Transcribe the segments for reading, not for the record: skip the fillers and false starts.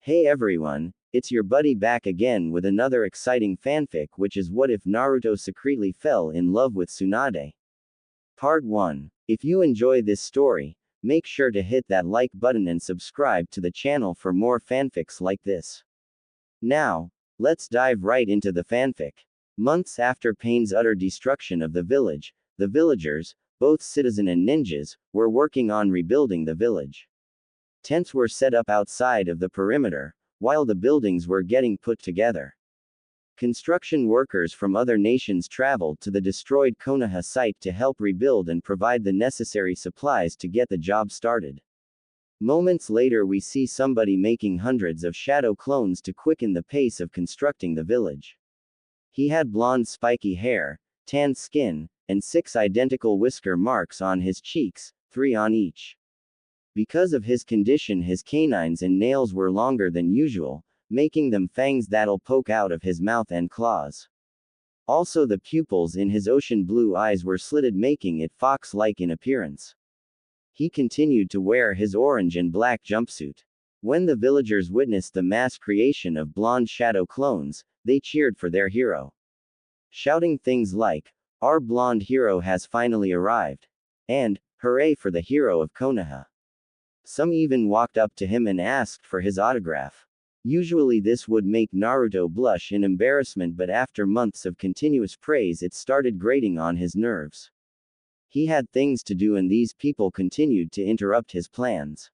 Hey everyone, it's your buddy back again with another exciting fanfic, which is what if Naruto secretly fell in love with Tsunade. Part 1. If you enjoy this story, make sure to hit that like button and subscribe to the channel for more fanfics like this. Now, let's dive right into the fanfic. Months after Pain's utter destruction of the village, the villagers, both citizen and ninjas, were working on rebuilding the village. Tents were set up outside of the perimeter, while the buildings were getting put together. Construction workers from other nations traveled to the destroyed Konoha site to help rebuild and provide the necessary supplies to get the job started. Moments later, we see somebody making hundreds of shadow clones to quicken the pace of constructing the village. He had blonde spiky hair, tan skin, and 6 identical whisker marks on his cheeks, 3 on each. Because of his condition, his canines and nails were longer than usual, making them fangs that'll poke out of his mouth and claws. Also, the pupils in his ocean blue eyes were slitted, making it fox-like in appearance. He continued to wear his orange and black jumpsuit. When the villagers witnessed the mass creation of blonde shadow clones, they cheered for their hero, shouting things like, "Our blonde hero has finally arrived," and, "Hooray for the hero of Konoha." Some even walked up to him and asked for his autograph. Usually this would make Naruto blush in embarrassment, but after months of continuous praise it started grating on his nerves. He had things to do and these people continued to interrupt his plans.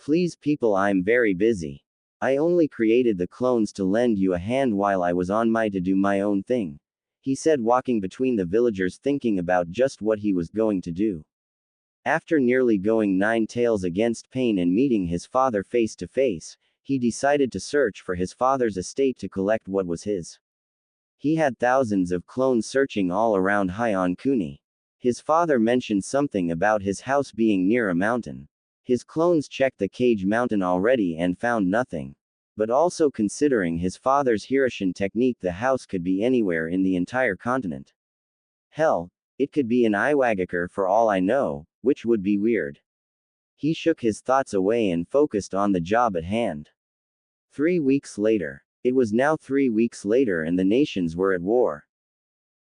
"Please people, I'm very busy. I only created the clones to lend you a hand while I was on my to do my own thing," he said, walking between the villagers thinking about just what he was going to do. After nearly going 9 tails against Pain and meeting his father face to face, he decided to search for his father's estate to collect what was his. He had thousands of clones searching all around Heian Kuni. His father mentioned something about his house being near a mountain. His clones checked the Cage Mountain already and found nothing. But also, considering his father's Hiroshin technique, the house could be anywhere in the entire continent. Hell, it could be in Iwagakure for all I know, which would be weird. He shook his thoughts away and focused on the job at hand. 3 weeks later. It was now 3 weeks later and the nations were at war.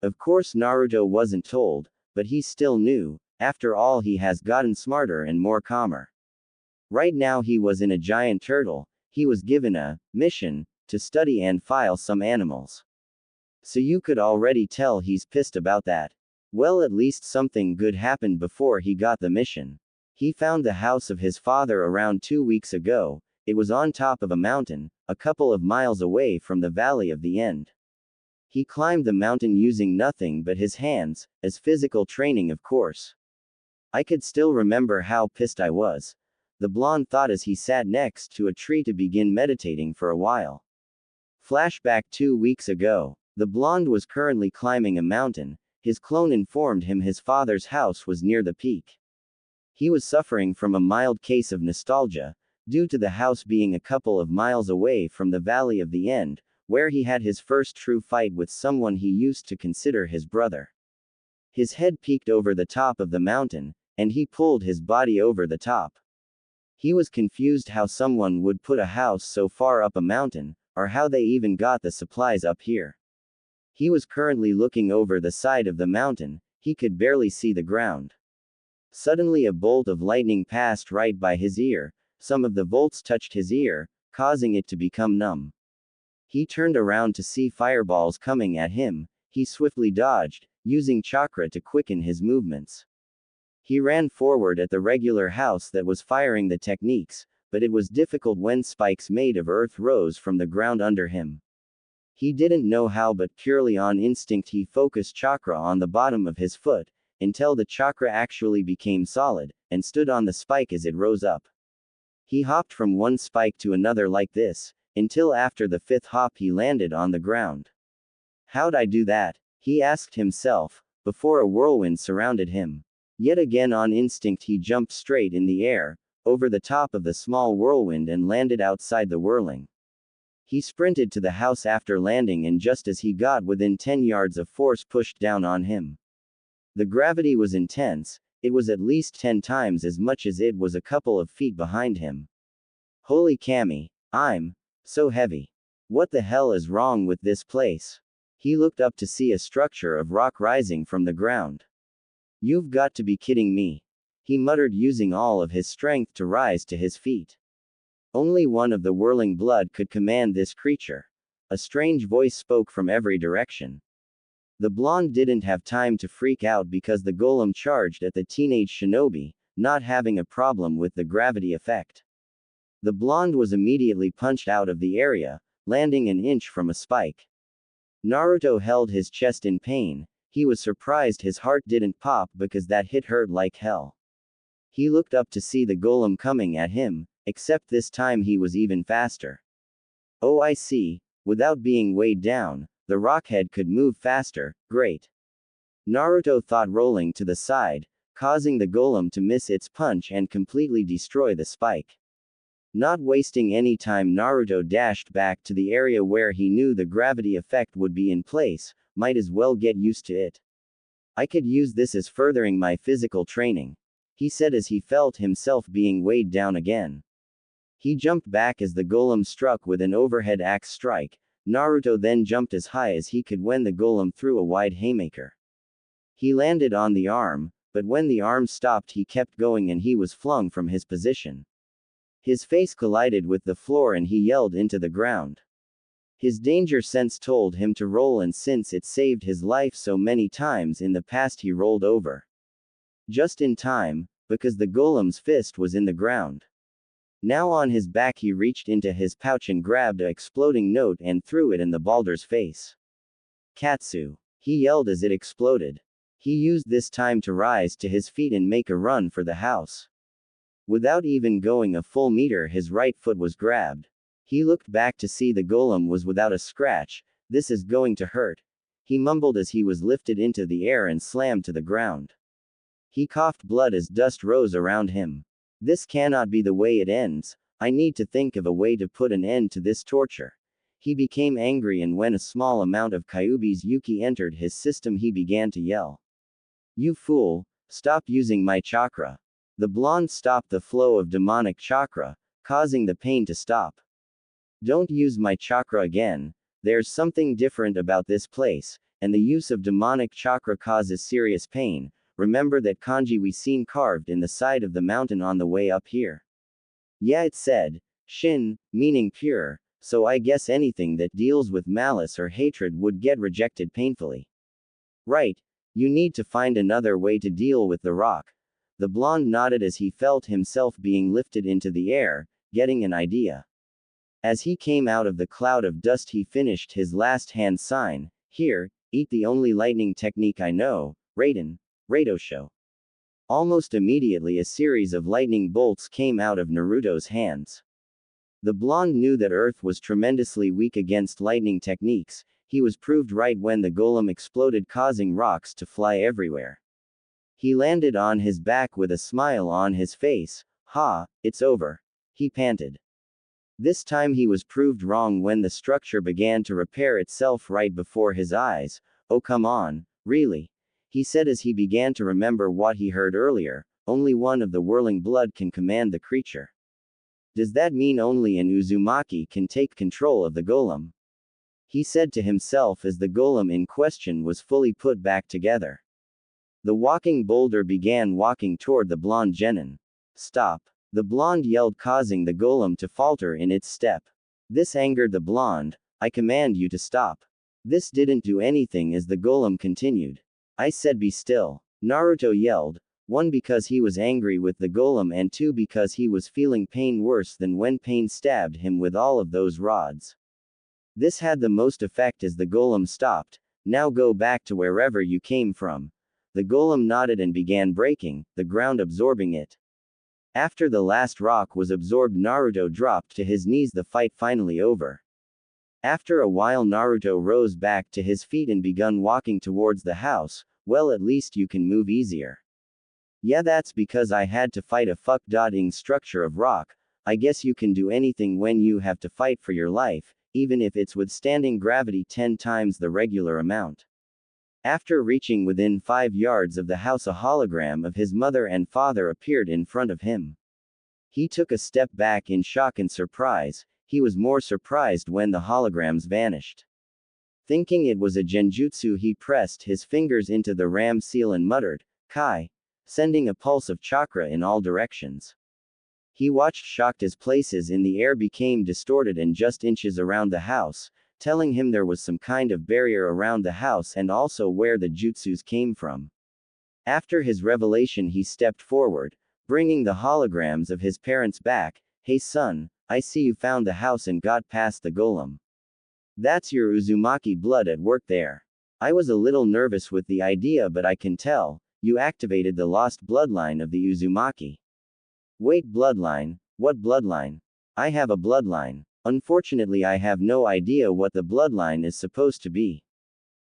Of course Naruto wasn't told, but he still knew. After all, he has gotten smarter and more calmer. Right now he was in a giant turtle. He was given a mission to study and file some animals. So you could already tell he's pissed about that. Well, at least something good happened before he got the mission. He found the house of his father around 2 weeks ago. It was on top of a mountain, a couple of miles away from the Valley of the End. He climbed the mountain using nothing but his hands, as physical training, of course. "I could still remember how pissed I was," the blonde thought as he sat next to a tree to begin meditating for a while. Flashback 2 weeks ago. The blonde was currently climbing a mountain. His clone informed him his father's house was near the peak. He was suffering from a mild case of nostalgia, due to the house being a couple of miles away from the Valley of the End, where he had his first true fight with someone he used to consider his brother. His head peeked over the top of the mountain, and he pulled his body over the top. He was confused how someone would put a house so far up a mountain, or how they even got the supplies up here. He was currently looking over the side of the mountain. He could barely see the ground. Suddenly a bolt of lightning passed right by his ear. Some of the bolts touched his ear, causing it to become numb. He turned around to see fireballs coming at him. He swiftly dodged, using chakra to quicken his movements. He ran forward at the regular house that was firing the techniques, but it was difficult when spikes made of earth rose from the ground under him. He didn't know how, but purely on instinct he focused chakra on the bottom of his foot, until the chakra actually became solid, and stood on the spike as it rose up. He hopped from one spike to another like this, until after the 5th hop he landed on the ground. "How'd I do that?" he asked himself, before a whirlwind surrounded him. Yet again on instinct he jumped straight in the air, over the top of the small whirlwind and landed outside the whirling. He sprinted to the house after landing, and just as he got within 10 yards a force pushed down on him. The gravity was intense. It was at least 10 times as much as it was a couple of feet behind him. "Holy Kami," I'm so heavy. What the hell is wrong with this place? He looked up to see a structure of rock rising from the ground. You've got to be kidding me. He muttered, using all of his strength to rise to his feet. Only one of the whirling blood could command this creature. A strange voice spoke from every direction. The blonde didn't have time to freak out because the golem charged at the teenage shinobi, not having a problem with the gravity effect. The blonde was immediately punched out of the area, landing an inch from a spike. Naruto held his chest in pain. He was surprised his heart didn't pop because that hit hurt like hell. He looked up to see the golem coming at him, except this time he was even faster. Oh, I see. Without being weighed down, the rockhead could move faster. Great. Naruto thought, rolling to the side, causing the golem to miss its punch and completely destroy the spike. Not wasting any time, Naruto dashed back to the area where he knew the gravity effect would be in place. Might as well get used to it. I could use this as furthering my physical training, he said as he felt himself being weighed down again. He jumped back as the golem struck with an overhead axe strike. Naruto then jumped as high as he could when the golem threw a wide haymaker. He landed on the arm, but when the arm stopped he kept going and he was flung from his position. His face collided with the floor and he yelled into the ground. His danger sense told him to roll, and since it saved his life so many times in the past he rolled over. Just in time, because the golem's fist was in the ground. Now on his back he reached into his pouch and grabbed an exploding note and threw it in the boulder's face. Katsu! He yelled as it exploded. He used this time to rise to his feet and make a run for the house. Without even going a full meter his right foot was grabbed. He looked back to see the golem was without a scratch. This is going to hurt, he mumbled as he was lifted into the air and slammed to the ground. He coughed blood as dust rose around him. This cannot be the way it ends. I need to think of a way to put an end to this torture. He became angry, and when a small amount of Kyuubi's Yuki entered his system he began to yell. You fool, stop using my chakra. The blonde stopped the flow of demonic chakra, causing the pain to stop. Don't use my chakra again. There's something different about this place, and the use of demonic chakra causes serious pain. Remember that kanji we seen carved in the side of the mountain on the way up here? Yeah, it said, Shin, meaning pure, so I guess anything that deals with malice or hatred would get rejected painfully. Right, you need to find another way to deal with the rock. The blonde nodded as he felt himself being lifted into the air, getting an idea. As he came out of the cloud of dust he finished his last hand sign. Here, eat the only lightning technique I know, Raiden, Raidosho. Almost immediately a series of lightning bolts came out of Naruto's hands. The blonde knew that Earth was tremendously weak against lightning techniques. He was proved right when the golem exploded, causing rocks to fly everywhere. He landed on his back with a smile on his face. Ha, it's over, he panted. This time he was proved wrong when the structure began to repair itself right before his eyes. Oh come on, really? He said as he began to remember what he heard earlier. Only one of the whirling blood can command the creature. Does that mean only an Uzumaki can take control of the golem? He said to himself as the golem in question was fully put back together. The walking boulder began walking toward the blonde genin. Stop! The blonde yelled, causing the golem to falter in its step. This angered the blonde. I command you to stop. This didn't do anything as the golem continued. I said be still. Naruto yelled, 1 because he was angry with the golem and 2 because he was feeling pain worse than when pain stabbed him with all of those rods. This had the most effect as the golem stopped. Now go back to wherever you came from. The golem nodded and began breaking, the ground absorbing it. After the last rock was absorbed, Naruto dropped to his knees, the fight finally over. After a while Naruto rose back to his feet and begun walking towards the house. Well, at least you can move easier. Yeah, that's because I had to fight a fuck-dotting structure of rock. I guess you can do anything when you have to fight for your life, even if it's withstanding gravity 10 times the regular amount. After reaching within 5 yards of the house, a hologram of his mother and father appeared in front of him. He took a step back in shock and surprise. he was more surprised when the holograms vanished. Thinking it was a genjutsu, he pressed his fingers into the ram seal and muttered, "Kai," sending a pulse of chakra in all directions. He watched shocked as places in the air became distorted and just inches around the house, telling him there was some kind of barrier around the house and also where the jutsus came from. After his revelation, he stepped forward, bringing the holograms of his parents back. "Hey son, I see you found the house and got past the golem. That's your Uzumaki blood at work there. I was a little nervous with the idea, but I can tell, you activated the lost bloodline of the Uzumaki." "Wait, bloodline? What bloodline? I have a bloodline. Unfortunately, I have no idea what the bloodline is supposed to be.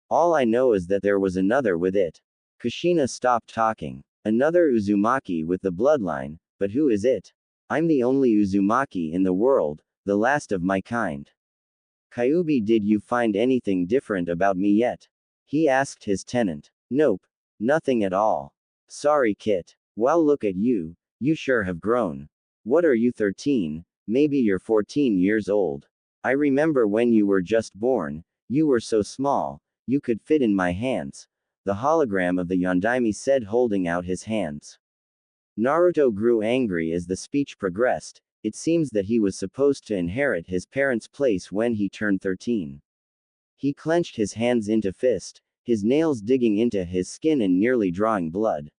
All I know is that there was another with it." Kushina stopped talking. "Another Uzumaki with the bloodline, but who is it? I'm the only Uzumaki in the world, the last of my kind." "Kyubi, did you find anything different about me yet?" he asked his tenant. "Nope. Nothing at all. Sorry, Kit. Well, look at you, you sure have grown. What are you, 13? Maybe you're 14 years old. I remember when you were just born, you were so small, you could fit in my hands," the hologram of the Yondaime said, holding out his hands. Naruto grew angry as the speech progressed. It seems that he was supposed to inherit his parents' place when he turned 13. He clenched his hands into fist, his nails digging into his skin and nearly drawing blood.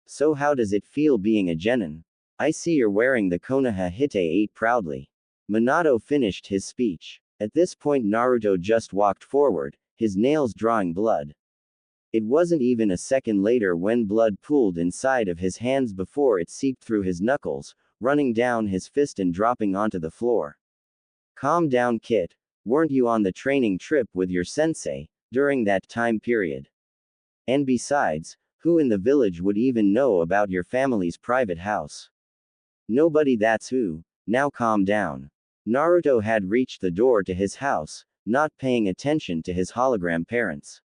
"So how does it feel being a genin? I see you're wearing the Konoha Hite 8 proudly." Minato finished his speech. At this point, Naruto just walked forward, his nails drawing blood. It wasn't even a second later when blood pooled inside of his hands before it seeped through his knuckles, running down his fist and dropping onto the floor. "Calm down, Kit. Weren't you on the training trip with your sensei during that time period? And besides, who in the village would even know about your family's private house? Nobody, that's who. Now calm down." Naruto had reached the door to his house, not paying attention to his hologram parents.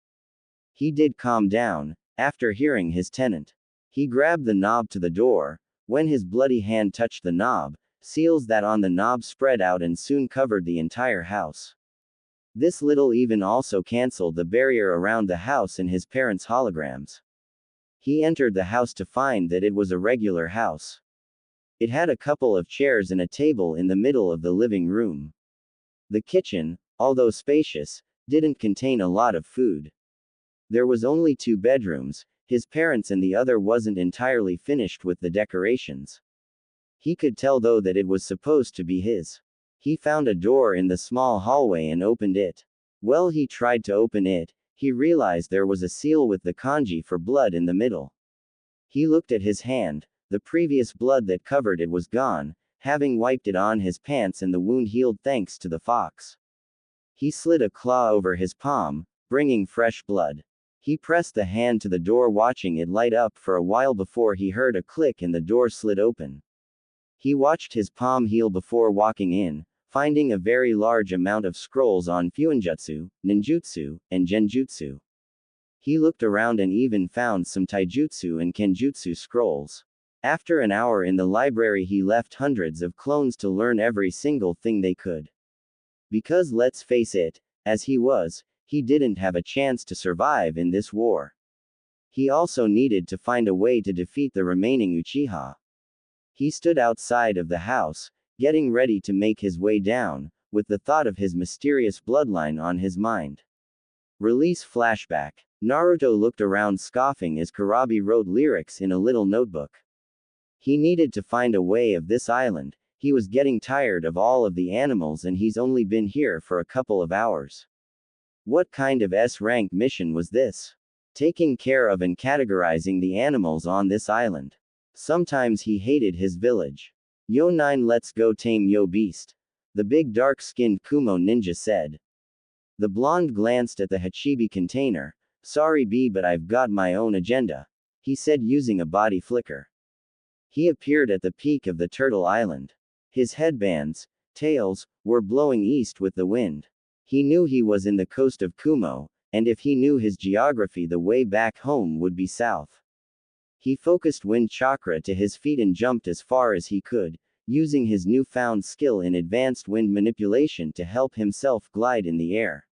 He did calm down, after hearing his tenant. He grabbed the knob to the door. When his bloody hand touched the knob, seals that on the knob spread out and soon covered the entire house. This little even also cancelled the barrier around the house and his parents' holograms. He entered the house to find that it was a regular house. It had a couple of chairs and a table in the middle of the living room. The kitchen, although spacious, didn't contain a lot of food. There was only 2 bedrooms, his parents, and the other wasn't entirely finished with the decorations. He could tell though that it was supposed to be his. He found a door in the small hallway and opened it. Well, he tried to open it, he realized there was a seal with the kanji for blood in the middle. He looked at his hand. The previous blood that covered it was gone, having wiped it on his pants, and the wound healed thanks to the fox. He slid a claw over his palm, bringing fresh blood. He pressed the hand to the door, watching it light up for a while before he heard a click and the door slid open. He watched his palm heal before walking in, finding a very large amount of scrolls on fuinjutsu, ninjutsu, and genjutsu. He looked around and even found some taijutsu and kenjutsu scrolls. After an hour in the library, he left hundreds of clones to learn every single thing they could. Because let's face it, as he didn't have a chance to survive in this war. He also needed to find a way to defeat the remaining Uchiha. He stood outside of the house, getting ready to make his way down, with the thought of his mysterious bloodline on his mind. Release flashback. Naruto looked around, scoffing as Kurabi wrote lyrics in a little notebook. He needed to find a way of this island. He was getting tired of all of the animals and he's only been here for a couple of hours. What kind of S-rank mission was this? Taking care of and categorizing the animals on this island. Sometimes he hated his village. "Yo 9, let's go tame yo beast," the big dark-skinned Kumo ninja said. The blonde glanced at the Hachibi container. "Sorry B, but I've got my own agenda," he said using a body flicker. He appeared at the peak of the Turtle Island. His headbands, tails, were blowing east with the wind. He knew he was in the coast of Kumo, and if he knew his geography, the way back home would be south. He focused wind chakra to his feet and jumped as far as he could, using his newfound skill in advanced wind manipulation to help himself glide in the air.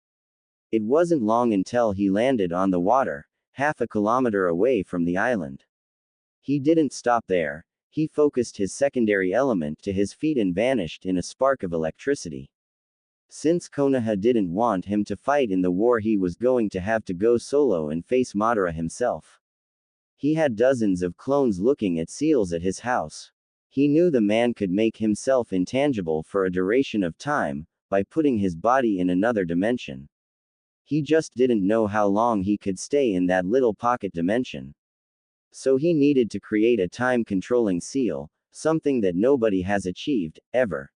It wasn't long until he landed on the water, half a kilometer away from the island. He didn't stop there. He focused his secondary element to his feet and vanished in a spark of electricity. Since Konoha didn't want him to fight in the war, he was going to have to go solo and face Madara himself. He had dozens of clones looking at seals at his house. He knew the man could make himself intangible for a duration of time, by putting his body in another dimension. He just didn't know how long he could stay in that little pocket dimension. So he needed to create a time-controlling seal, something that nobody has achieved, ever.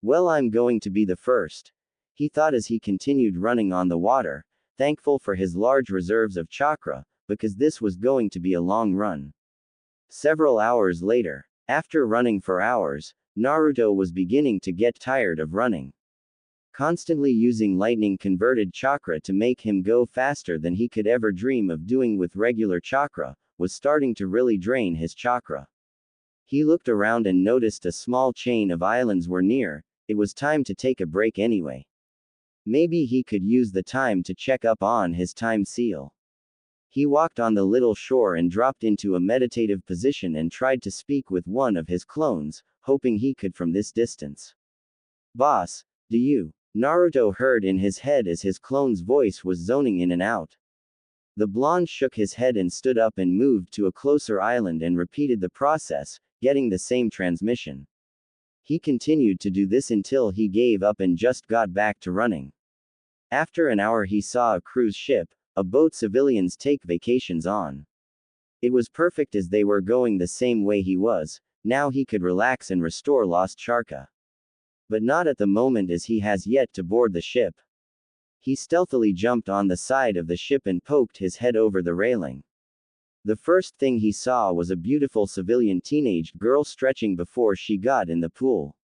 Well, I'm going to be the first, he thought as he continued running on the water, thankful for his large reserves of chakra, because this was going to be a long run. Several hours later, after running for hours, Naruto was beginning to get tired of running. Constantly using lightning-converted chakra to make him go faster than he could ever dream of doing with regular chakra, was starting to really drain his chakra. He looked around and noticed a small chain of islands were near. It was time to take a break anyway. Maybe he could use the time to check up on his time seal. He walked on the little shore and dropped into a meditative position and tried to speak with one of his clones, hoping he could from this distance. "Boss, do you?" Naruto heard in his head as his clone's voice was zoning in and out. The blonde shook his head and stood up and moved to a closer island and repeated the process, getting the same transmission. He continued to do this until he gave up and just got back to running. After an hour he saw a cruise ship, a boat civilians take vacations on. It was perfect as they were going the same way he was. Now he could relax and restore lost chakra. But not at the moment, as he has yet to board the ship. He stealthily jumped on the side of the ship and poked his head over the railing. The first thing he saw was a beautiful civilian teenage girl stretching before she got in the pool.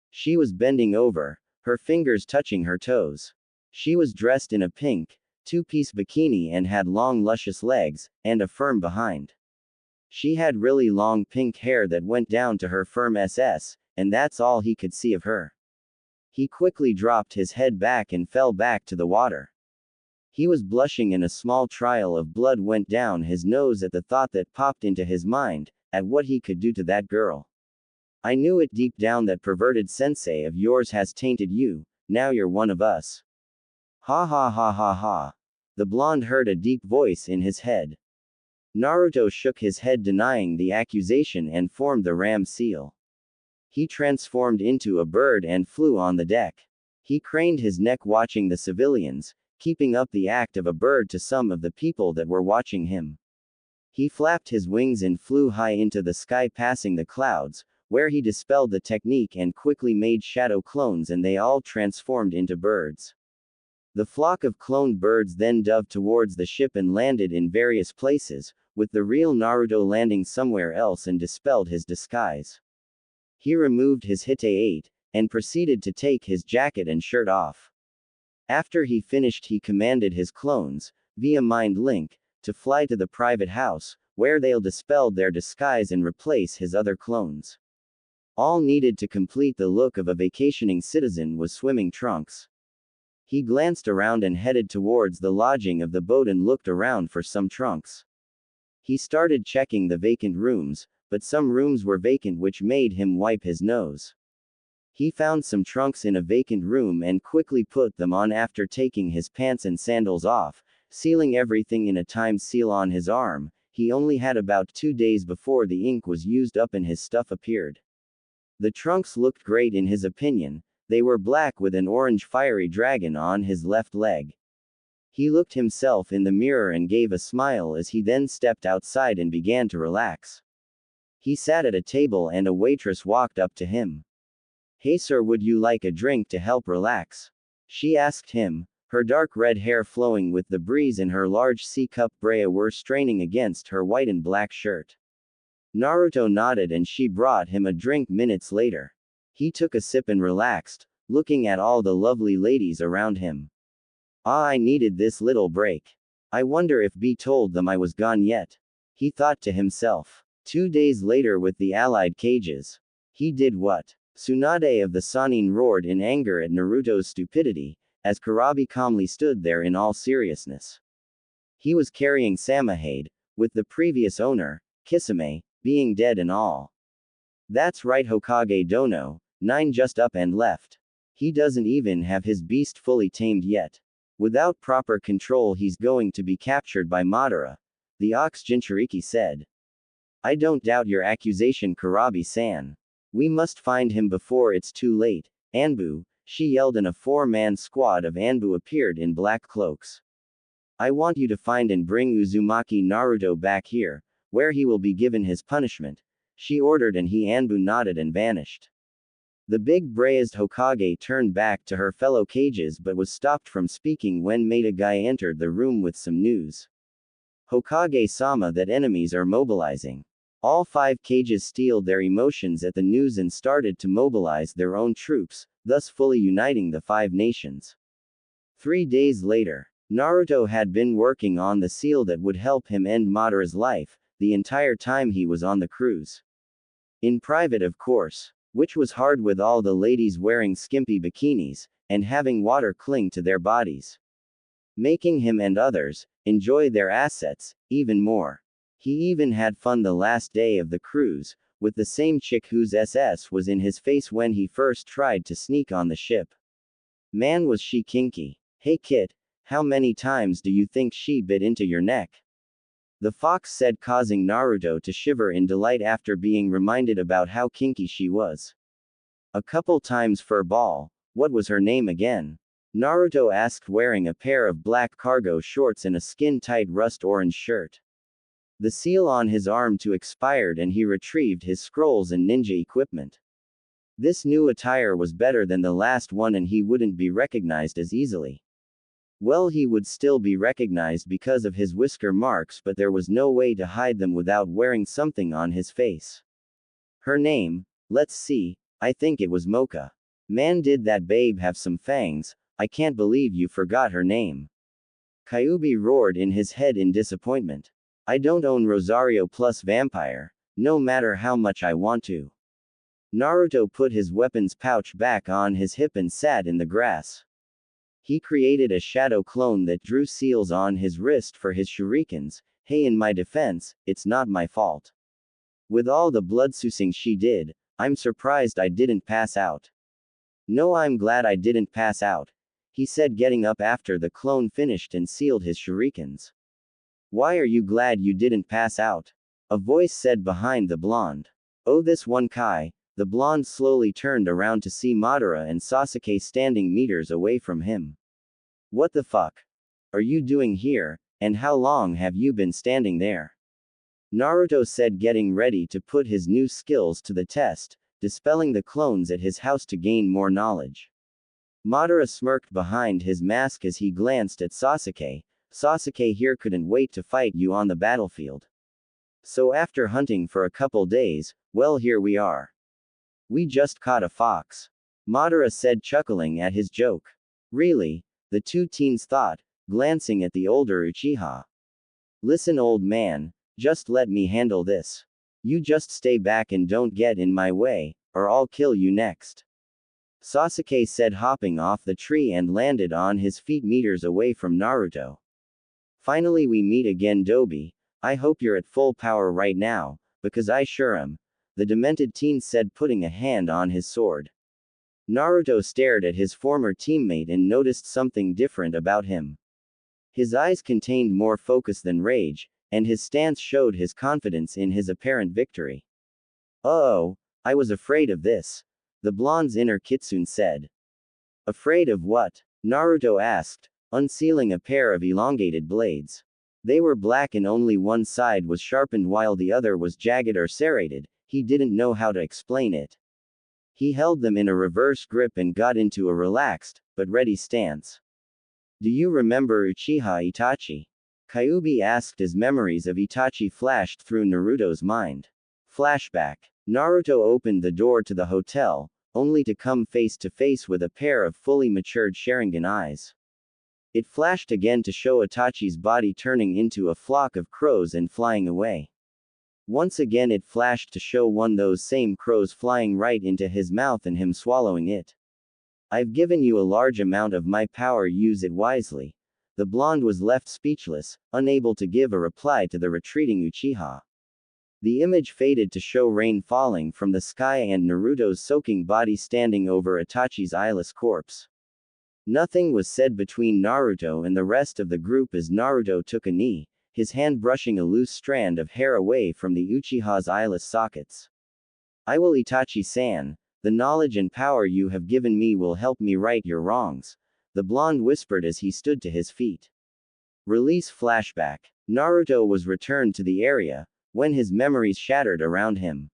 She was bending over, her fingers touching her toes. She was dressed in a pink, two-piece bikini and had long luscious legs, and a firm behind. She had really long pink hair that went down to her firm SS, and that's all he could see of her. He quickly dropped his head back and fell back to the water. He was blushing and a small trail of blood went down his nose at the thought that popped into his mind, at what he could do to that girl. "I knew it deep down, that perverted sensei of yours has tainted you, now you're one of us." Ha ha ha ha ha. The blonde heard a deep voice in his head. Naruto shook his head denying the accusation and formed the ram seal. He transformed into a bird and flew on the deck. He craned his neck watching the civilians, keeping up the act of a bird to some of the people that were watching him. He flapped his wings and flew high into the sky, passing the clouds, where he dispelled the technique and quickly made shadow clones, and they all transformed into birds. The flock of cloned birds then dove towards the ship and landed in various places, with the real Naruto landing somewhere else and dispelled his disguise. He removed his Hite-8, and proceeded to take his jacket and shirt off. After he finished, he commanded his clones, via mind link, to fly to the private house, where they'll dispel their disguise and replace his other clones. All needed to complete the look of a vacationing citizen was swimming trunks. He glanced around and headed towards the lodging of the boat and looked around for some trunks. He started checking the vacant rooms, but some rooms were vacant, which made him wipe his nose. He found some trunks in a vacant room and quickly put them on after taking his pants and sandals off, sealing everything in a time seal on his arm. He only had about 2 days before the ink was used up and his stuff appeared. The trunks looked great in his opinion. They were black with an orange fiery dragon on his left leg. He looked himself in the mirror and gave a smile as he then stepped outside and began to relax. He sat at a table and a waitress walked up to him. "Hey sir, would you like a drink to help relax?" she asked him. Her dark red hair flowing with the breeze and her large C-cup braid were straining against her white and black shirt. Naruto nodded and she brought him a drink minutes later. He took a sip and relaxed, looking at all the lovely ladies around him. "Ah, I needed this little break. I wonder if B told them I was gone yet," he thought to himself. 2 days later, with the Allied cages. He did what? Tsunade of the Sannin roared in anger at Naruto's stupidity, as Kurabi calmly stood there in all seriousness. He was carrying Samahade, with the previous owner, Kisame, being dead and all. That's right, Hokage Dono, 9 just up and left. He doesn't even have his beast fully tamed yet. Without proper control he's going to be captured by Madara, the Ox Jinchuriki said. I don't doubt your accusation, Kurabi-san. We must find him before it's too late. Anbu, she yelled, and a 4-man squad of Anbu appeared in black cloaks. I want you to find and bring Uzumaki Naruto back here, where he will be given his punishment, she ordered, and Anbu nodded and vanished. The big braised Hokage turned back to her fellow cages but was stopped from speaking when Metagai entered the room with some news. Hokage-sama, that enemies are mobilizing. All 5 cages steeled their emotions at the news and started to mobilize their own troops, thus fully uniting the 5 nations. 3 days later, Naruto had been working on the seal that would help him end Madara's life, the entire time he was on the cruise. In private, of course. Which was hard with all the ladies wearing skimpy bikinis, and having water cling to their bodies. Making him and others enjoy their assets even more. He even had fun the last day of the cruise, with the same chick whose SS was in his face when he first tried to sneak on the ship. Man, was she kinky. Hey kid, how many times do you think she bit into your neck? The fox said, causing Naruto to shiver in delight after being reminded about how kinky she was. A couple times, furball. What was her name again? Naruto asked, wearing a pair of black cargo shorts and a skin-tight rust orange shirt. The seal on his arm too expired and he retrieved his scrolls and ninja equipment. This new attire was better than the last one and he wouldn't be recognized as easily. Well, he would still be recognized because of his whisker marks, but there was no way to hide them without wearing something on his face. Her name? Let's see, I think it was Mocha. Man, did that babe have some fangs? I can't believe you forgot her name. Kyuubi roared in his head in disappointment. I don't own Rosario plus Vampire, no matter how much I want to. Naruto put his weapons pouch back on his hip and sat in the grass. He created a shadow clone that drew seals on his wrist for his shurikens. Hey, in my defense, it's not my fault. With all the bloodsucing she did, I'm surprised I didn't pass out. No, I'm glad I didn't pass out, he said, getting up after the clone finished and sealed his shurikens. Why are you glad you didn't pass out? A voice said behind the blonde. Oh, this one Kai. The blonde slowly turned around to see Madara and Sasuke standing meters away from him. What the fuck are you doing here, and how long have you been standing there? Naruto said, getting ready to put his new skills to the test, dispelling the clones at his house to gain more knowledge. Madara smirked behind his mask as he glanced at Sasuke. Sasuke here couldn't wait to fight you on the battlefield. So after hunting for a couple days, well, here we are. We just caught a fox. Madara said, chuckling at his joke. Really? The 2 teens thought, glancing at the older Uchiha. Listen, old man, just let me handle this. You just stay back and don't get in my way, or I'll kill you next. Sasuke said, hopping off the tree and landed on his feet meters away from Naruto. Finally we meet again, Dobi. I hope you're at full power right now, because I sure am. The demented teen said, putting a hand on his sword. Naruto stared at his former teammate and noticed something different about him. His eyes contained more focus than rage, and his stance showed his confidence in his apparent victory. Oh, I was afraid of this. The blonde's inner Kitsune said. Afraid of what? Naruto asked, unsealing a pair of elongated blades. They were black and only one side was sharpened while the other was jagged or serrated. He didn't know how to explain it. He held them in a reverse grip and got into a relaxed, but ready stance. Do you remember Uchiha Itachi? Kyuubi asked as memories of Itachi flashed through Naruto's mind. Flashback. Naruto opened the door to the hotel, only to come face to face with a pair of fully matured Sharingan eyes. It flashed again to show Itachi's body turning into a flock of crows and flying away. Once again it flashed to show one those same crows flying right into his mouth and him swallowing it. I've given you a large amount of my power, use it wisely. The blonde was left speechless, unable to give a reply to the retreating Uchiha. The image faded to show rain falling from the sky and Naruto's soaking body standing over Itachi's eyeless corpse. Nothing was said between Naruto and the rest of the group as Naruto took a knee, his hand brushing a loose strand of hair away from the Uchiha's eyeless sockets. I will, Itachi-san, the knowledge and power you have given me will help me right your wrongs, the blonde whispered as he stood to his feet. Release flashback. Naruto was returned to the area, when his memories shattered around him.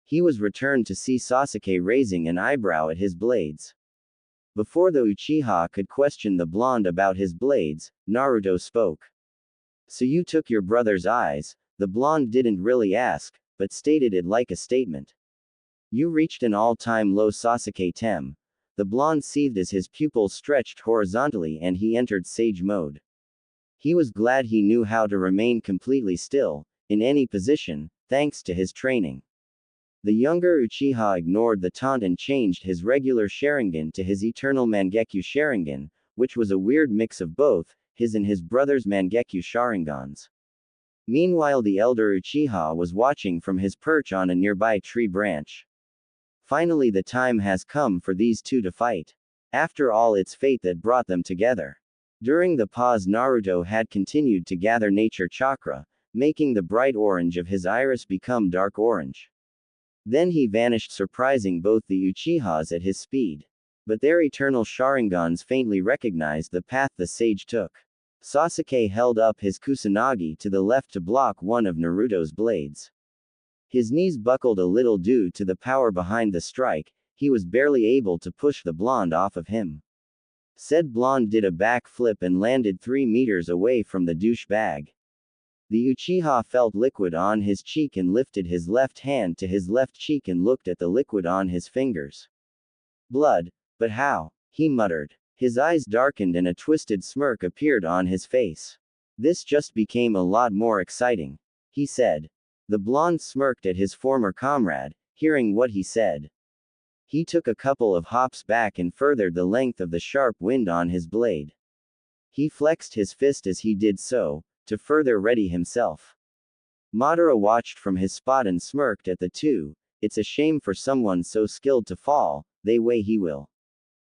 He was returned to see Sasuke raising an eyebrow at his blades. Before the Uchiha could question the blonde about his blades, Naruto spoke. So you took your brother's eyes, the blonde didn't really ask, but stated it like a statement. You reached an all-time low, Sasuke Tem. The blonde seethed as his pupils stretched horizontally and he entered sage mode. He was glad he knew how to remain completely still, in any position, thanks to his training. The younger Uchiha ignored the taunt and changed his regular Sharingan to his eternal Mangekyo Sharingan, which was a weird mix of both, his and his brother's Mangekyo Sharingans. Meanwhile, the elder Uchiha was watching from his perch on a nearby tree branch. Finally, the time has come for these two to fight. After all, it's fate that brought them together. During the pause, Naruto had continued to gather nature chakra, making the bright orange of his iris become dark orange. Then he vanished, surprising both the Uchihas at his speed. But their eternal Sharingans faintly recognized the path the sage took. Sasuke held up his Kusanagi to the left to block one of Naruto's blades. His knees buckled a little due to the power behind the strike, he was barely able to push the blonde off of him. Said blonde did a backflip and landed 3 meters away from the douchebag. The Uchiha felt liquid on his cheek and lifted his left hand to his left cheek and looked at the liquid on his fingers. Blood, but how? He muttered. His eyes darkened and a twisted smirk appeared on his face. This just became a lot more exciting, he said. The blonde smirked at his former comrade, hearing what he said. He took a couple of hops back and furthered the length of the sharp wind on his blade. He flexed his fist as he did so, to further ready himself. Madara watched from his spot and smirked at the two. It's a shame for someone so skilled to fall, they way he will.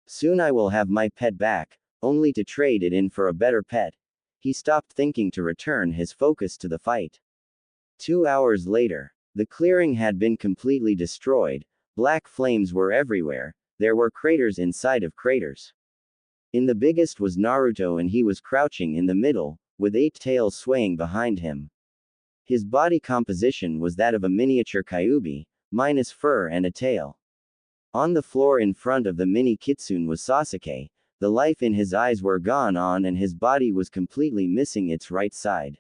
Soon I will have my pet back, only to trade it in for a better pet. He stopped thinking to return his focus to the fight. 2 hours later, the clearing had been completely destroyed, black flames were everywhere, there were craters inside of craters. In the biggest was Naruto and he was crouching in the middle, with 8 tails swaying behind him. His body composition was that of a miniature Kyuubi, minus fur and a tail. On the floor in front of the mini kitsune was Sasuke, the life in his eyes were gone on and his body was completely missing its right side.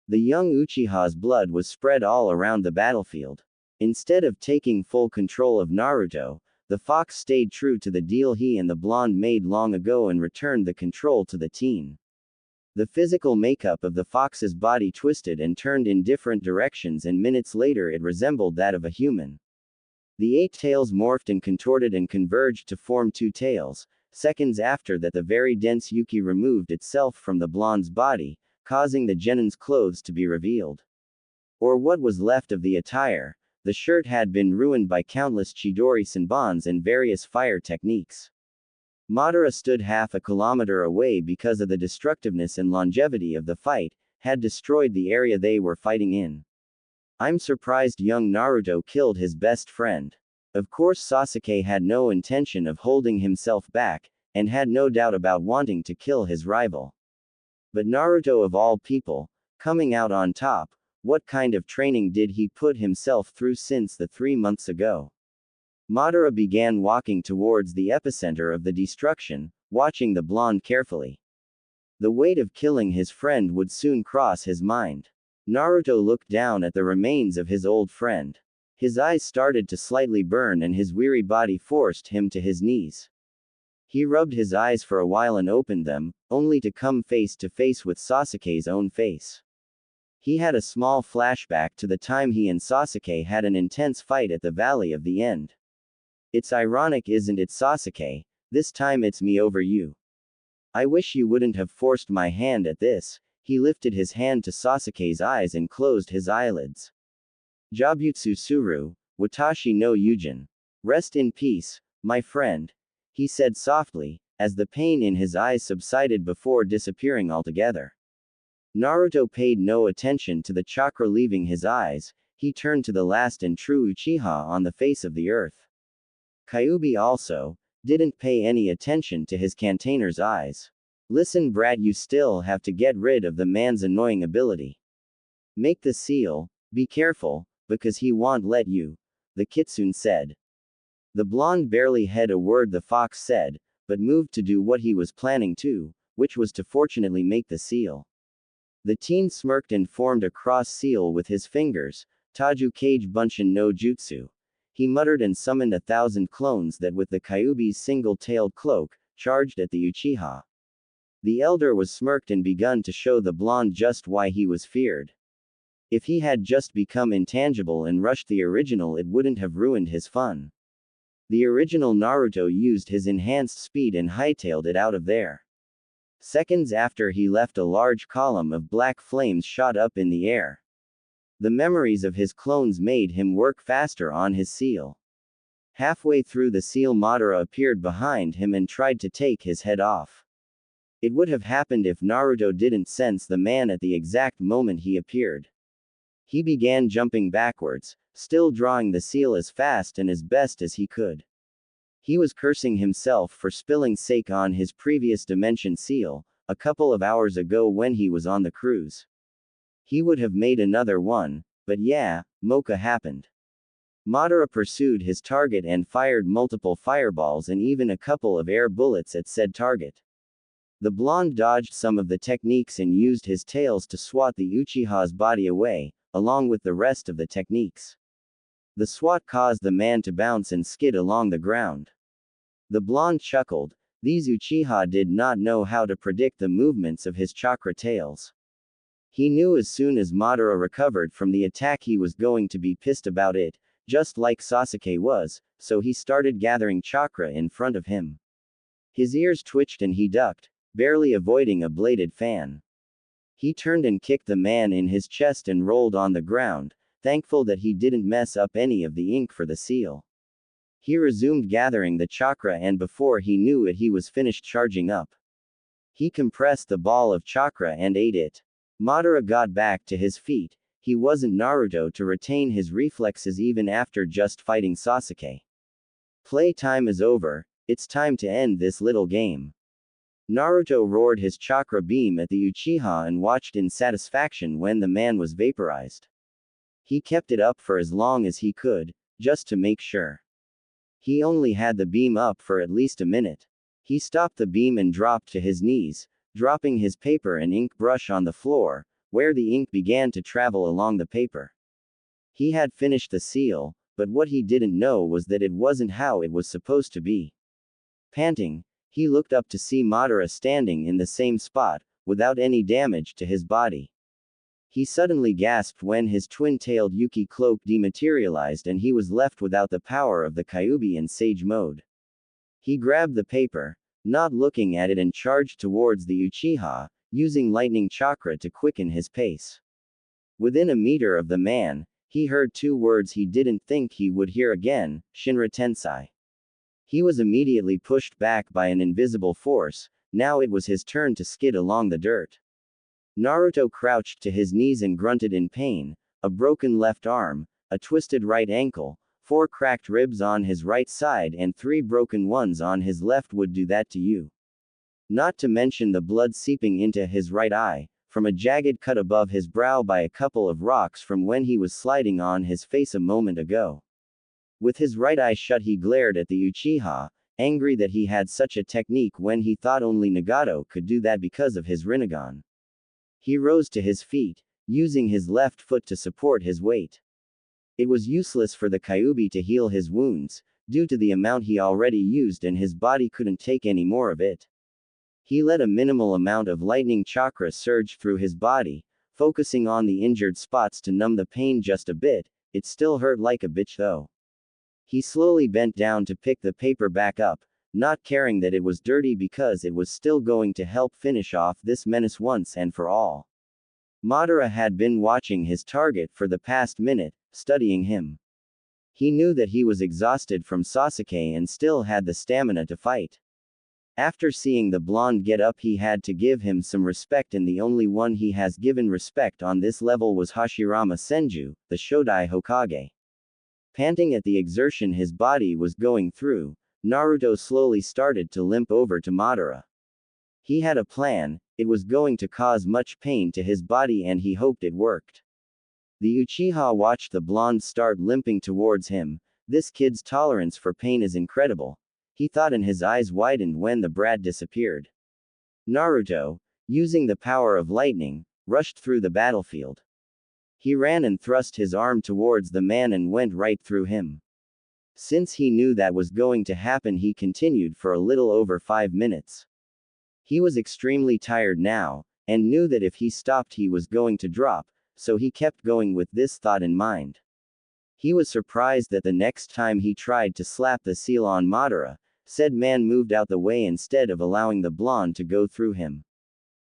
The young Uchiha's blood was spread all around the battlefield. Instead of taking full control of Naruto, the fox stayed true to the deal he and the blonde made long ago and returned the control to the teen. The physical makeup of the fox's body twisted and turned in different directions and minutes later it resembled that of a human. The 8 tails morphed and contorted and converged to form 2 tails. Seconds after that the very dense Yuki removed itself from the blonde's body, causing the genin's clothes to be revealed. Or what was left of the attire. The shirt had been ruined by countless Chidori Senbons and various fire techniques. Madara stood half a kilometer away because of the destructiveness and longevity of the fight, had destroyed the area they were fighting in. I'm surprised young Naruto killed his best friend. Of course Sasuke had no intention of holding himself back, and had no doubt about wanting to kill his rival. But Naruto of all people, coming out on top, what kind of training did he put himself through since the 3 months ago? Madara began walking towards the epicenter of the destruction, watching the blonde carefully. The weight of killing his friend would soon cross his mind. Naruto looked down at the remains of his old friend. His eyes started to slightly burn and his weary body forced him to his knees. He rubbed his eyes for a while and opened them, only to come face to face with Sasuke's own face. He had a small flashback to the time he and Sasuke had an intense fight at the Valley of the End. It's ironic, isn't it, Sasuke? This time it's me over you. I wish you wouldn't have forced my hand at this. He lifted his hand to Sasuke's eyes and closed his eyelids. Jabutsu Suru, Watashi no Yujin. Rest in peace, my friend, he said softly, as the pain in his eyes subsided before disappearing altogether. Naruto paid no attention to the chakra leaving his eyes. He turned to the last and true Uchiha on the face of the earth. Kyuubi also didn't pay any attention to his container's eyes. Listen, brat, you still have to get rid of the man's annoying ability. Make the seal, be careful, because he won't let you, the kitsune said. The blonde barely heard a word the fox said, but moved to do what he was planning to, which was to fortunately make the seal. The teen smirked and formed a cross seal with his fingers, Taju Kage Bunshin no Jutsu. He muttered and summoned 1,000 clones that with the Kyuubi's single-tailed cloak, charged at the Uchiha. The elder was smirked and begun to show the blonde just why he was feared. If he had just become intangible and rushed the original, it wouldn't have ruined his fun. The original Naruto used his enhanced speed and hightailed it out of there. Seconds after he left, a large column of black flames shot up in the air. The memories of his clones made him work faster on his seal. Halfway through the seal, Madara appeared behind him and tried to take his head off. It would have happened if Naruto didn't sense the man at the exact moment he appeared. He began jumping backwards, still drawing the seal as fast and as best as he could. He was cursing himself for spilling sake on his previous dimension seal, a couple of hours ago when he was on the cruise. He would have made another one, but yeah, Mocha happened. Madara pursued his target and fired multiple fireballs and even a couple of air bullets at said target. The blonde dodged some of the techniques and used his tails to swat the Uchiha's body away, along with the rest of the techniques. The swat caused the man to bounce and skid along the ground. The blonde chuckled. These Uchiha did not know how to predict the movements of his chakra tails. He knew as soon as Madara recovered from the attack he was going to be pissed about it, just like Sasuke was, so he started gathering chakra in front of him. His ears twitched and he ducked, barely avoiding a bladed fan. He turned and kicked the man in his chest and rolled on the ground, thankful that he didn't mess up any of the ink for the seal. He resumed gathering the chakra and before he knew it he was finished charging up. He compressed the ball of chakra and ate it. Madara got back to his feet. He wasn't Naruto to retain his reflexes even after just fighting Sasuke. Play time is over, it's time to end this little game. Naruto roared his chakra beam at the Uchiha and watched in satisfaction when the man was vaporized. He kept it up for as long as he could, just to make sure. He only had the beam up for at least a minute. He stopped the beam and dropped to his knees, dropping his paper and ink brush on the floor, where the ink began to travel along the paper. He had finished the seal, but what he didn't know was that it wasn't how it was supposed to be. Panting, he looked up to see Madara standing in the same spot, without any damage to his body. He suddenly gasped when his twin-tailed Yuki cloak dematerialized and he was left without the power of the Kyuubi in Sage mode. He grabbed the paper, not looking at it, and charged towards the Uchiha, using lightning chakra to quicken his pace. Within a meter of the man, he heard two words he didn't think he would hear again, Shinra Tensei. He was immediately pushed back by an invisible force. Now it was his turn to skid along the dirt. Naruto crouched to his knees and grunted in pain. A broken left arm, a twisted right ankle, 4 cracked ribs on his right side and 3 broken ones on his left would do that to you. Not to mention the blood seeping into his right eye, from a jagged cut above his brow by a couple of rocks from when he was sliding on his face a moment ago. With his right eye shut he glared at the Uchiha, angry that he had such a technique when he thought only Nagato could do that because of his Rinnegan. He rose to his feet, using his left foot to support his weight. It was useless for the Kyuubi to heal his wounds, due to the amount he already used and his body couldn't take any more of it. He let a minimal amount of lightning chakra surge through his body, focusing on the injured spots to numb the pain just a bit. It still hurt like a bitch though. He slowly bent down to pick the paper back up, not caring that it was dirty because it was still going to help finish off this menace once and for all. Madara had been watching his target for the past minute, studying him. He knew that he was exhausted from Sasuke and still had the stamina to fight. After seeing the blonde get up, he had to give him some respect, and the only one he has given respect on this level was Hashirama Senju, the Shodai Hokage. Panting at the exertion his body was going through, Naruto slowly started to limp over to Madara. He had a plan. It was going to cause much pain to his body and he hoped it worked. The Uchiha watched the blonde start limping towards him. This kid's tolerance for pain is incredible, he thought, and his eyes widened when the brat disappeared. Naruto, using the power of lightning, rushed through the battlefield. He ran and thrust his arm towards the man and went right through him. Since he knew that was going to happen, he continued for a little over 5 minutes. He was extremely tired now, and knew that if he stopped he was going to drop, so he kept going with this thought in mind. He was surprised that the next time he tried to slap the seal on Madara, said man moved out the way instead of allowing the blonde to go through him.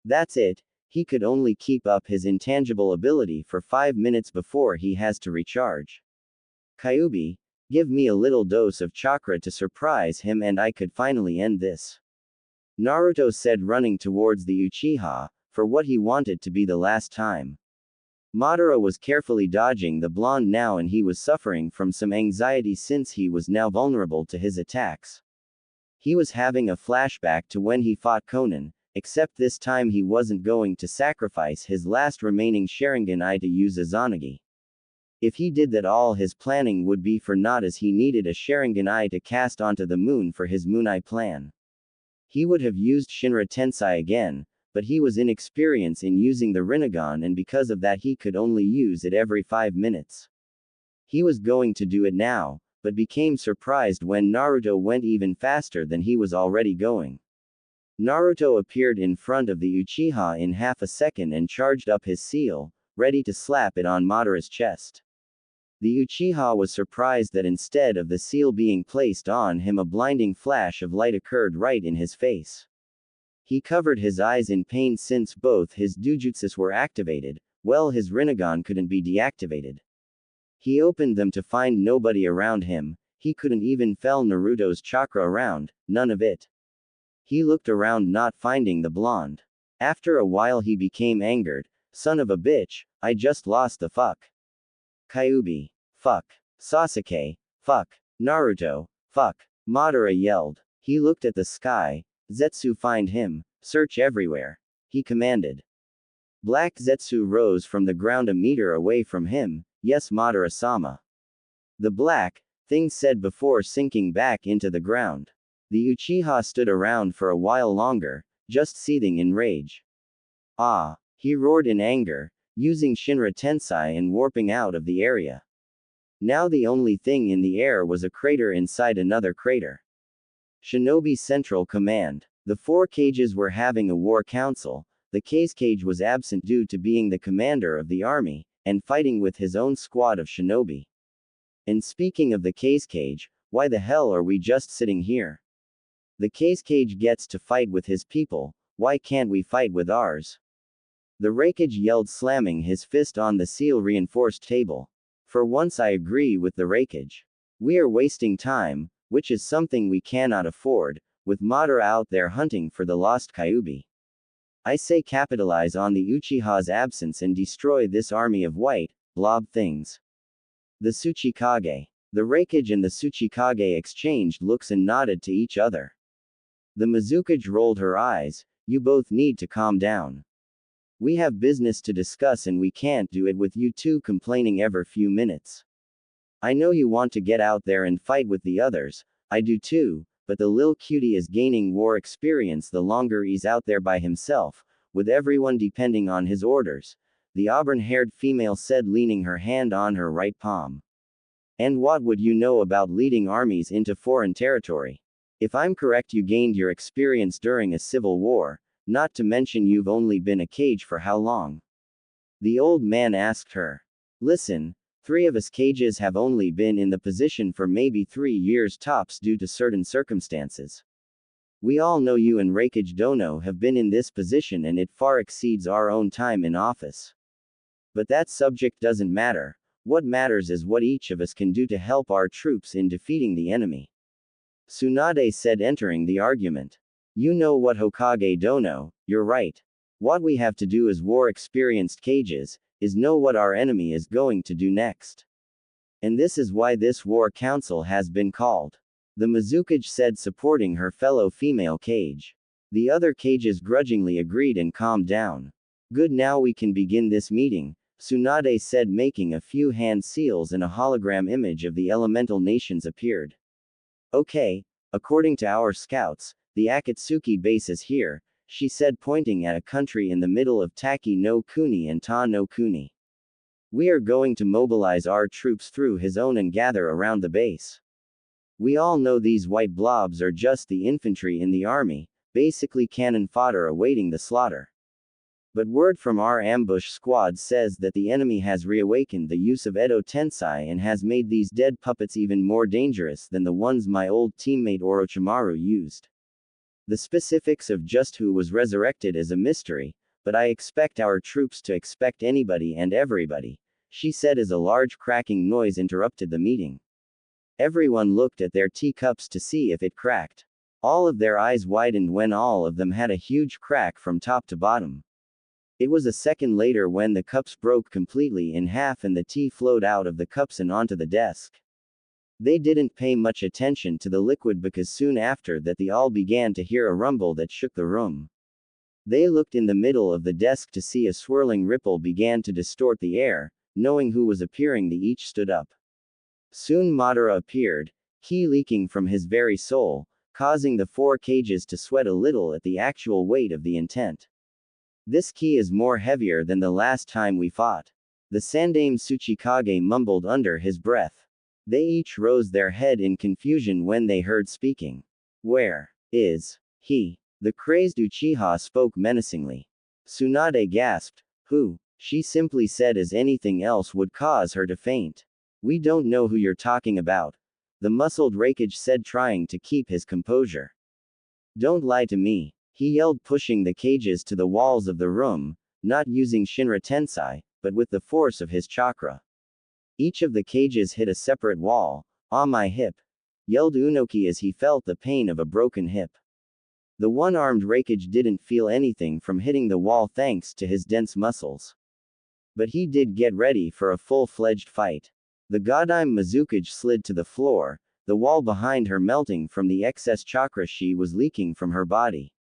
That's it, he could only keep up his intangible ability for 5 minutes before he has to recharge. Kyuubi, give me a little dose of chakra to surprise him and I could finally end this. Naruto said, running towards the Uchiha, for what he wanted to be the last time. Madara was carefully dodging the blonde now, and he was suffering from some anxiety since he was now vulnerable to his attacks. He was having a flashback to when he fought Konan, except this time he wasn't going to sacrifice his last remaining Sharingan eye to use Izanagi. If he did that, all his planning would be for naught, as he needed a Sharingan eye to cast onto the moon for his Moon Eye plan. He would have used Shinra Tensei again, but he was inexperienced in using the Rinnegan, and because of that he could only use it every 5 minutes. He was going to do it now, but became surprised when Naruto went even faster than he was already going. Naruto appeared in front of the Uchiha in half a second and charged up his seal, ready to slap it on Madara's chest. The Uchiha was surprised that instead of the seal being placed on him, a blinding flash of light occurred right in his face. He covered his eyes in pain since both his dojutsus were activated, well, his Rinnegan couldn't be deactivated. He opened them to find nobody around him. He couldn't even feel Naruto's chakra around, none of it. He looked around, not finding the blonde. After a while he became angered. Son of a bitch, I just lost the fuck. Kyuubi. Fuck. Sasuke. Fuck. Naruto. Fuck. Madara yelled. He looked at the sky. Zetsu, find him. Search everywhere. He commanded. Black Zetsu rose from the ground a meter away from him. Yes, Madara-sama. The black thing said before sinking back into the ground. The Uchiha stood around for a while longer, just seething in rage. Ah! He roared in anger, using Shinra Tensei and warping out of the area. Now the only thing in the air was a crater inside another crater. Shinobi Central Command. The 4 cages were having a war council. The Case Cage was absent due to being the commander of the army, and fighting with his own squad of shinobi. And speaking of the Case Cage, why the hell are we just sitting here? The Case Cage gets to fight with his people, why can't we fight with ours? The Raikage yelled, slamming his fist on the seal-reinforced table. For once I agree with the Raikage. We are wasting time, which is something we cannot afford, with Madara out there hunting for the lost Kyuubi. I say capitalize on the Uchiha's absence and destroy this army of white, blob things. The Tsuchikage. The Raikage and the Tsuchikage exchanged looks and nodded to each other. The Mizukage rolled her eyes. You both need to calm down. We have business to discuss and we can't do it with you two complaining every few minutes. I know you want to get out there and fight with the others, I do too, but the lil cutie is gaining war experience the longer he's out there by himself, with everyone depending on his orders, the auburn-haired female said, leaning her hand on her right palm. And what would you know about leading armies into foreign territory? If I'm correct, you gained your experience during a civil war, not to mention you've only been a cage for how long? The old man asked her. Listen, 3 of us cages have only been in the position for maybe 3 years tops due to certain circumstances. We all know you and Raikage Dono have been in this position and it far exceeds our own time in office. But that subject doesn't matter. What matters is what each of us can do to help our troops in defeating the enemy. Tsunade said, entering the argument. You know what, Hokage Dono, you're right. What we have to do as war-experienced cages, is know what our enemy is going to do next. And this is why this war council has been called. The Mizukage said, supporting her fellow female cage. The other cages grudgingly agreed and calmed down. Good, now we can begin this meeting, Tsunade said, making a few hand seals and a hologram image of the elemental nations appeared. Okay, according to our scouts, the Akatsuki base is here, she said, pointing at a country in the middle of Taki no Kuni and Ta no Kuni. We are going to mobilize our troops through his own and gather around the base. We all know these white blobs are just the infantry in the army, basically cannon fodder awaiting the slaughter. But word from our ambush squad says that the enemy has reawakened the use of Edo Tensei and has made these dead puppets even more dangerous than the ones my old teammate Orochimaru used. The specifics of just who was resurrected is a mystery, but I expect our troops to expect anybody and everybody, she said as a large cracking noise interrupted the meeting. Everyone looked at their teacups to see if it cracked. All of their eyes widened when all of them had a huge crack from top to bottom. It was a second later when the cups broke completely in half and the tea flowed out of the cups and onto the desk. They didn't pay much attention to the liquid because soon after that they all began to hear a rumble that shook the room. They looked in the middle of the desk to see a swirling ripple began to distort the air. Knowing who was appearing, they each stood up. Soon Madara appeared, he leaking from his very soul, causing the 4 cages to sweat a little at the actual weight of the intent. This ki is more heavier than the last time we fought. The Sandaime Tsuchikage mumbled under his breath. They each rose their head in confusion when they heard speaking. Where is he? The crazed Uchiha spoke menacingly. Tsunade gasped. Who? She simply said as anything else would cause her to faint. We don't know who you're talking about. The muscled Raikage said, trying to keep his composure. Don't lie to me, he yelled, pushing the cages to the walls of the room, not using Shinra Tensei, but with the force of his chakra. Each of the cages hit a separate wall. Ah, my hip, yelled Unoki as he felt the pain of a broken hip. The one-armed Raikage didn't feel anything from hitting the wall thanks to his dense muscles. But he did get ready for a full-fledged fight. The Godime Mizukage slid to the floor, the wall behind her melting from the excess chakra she was leaking from her body.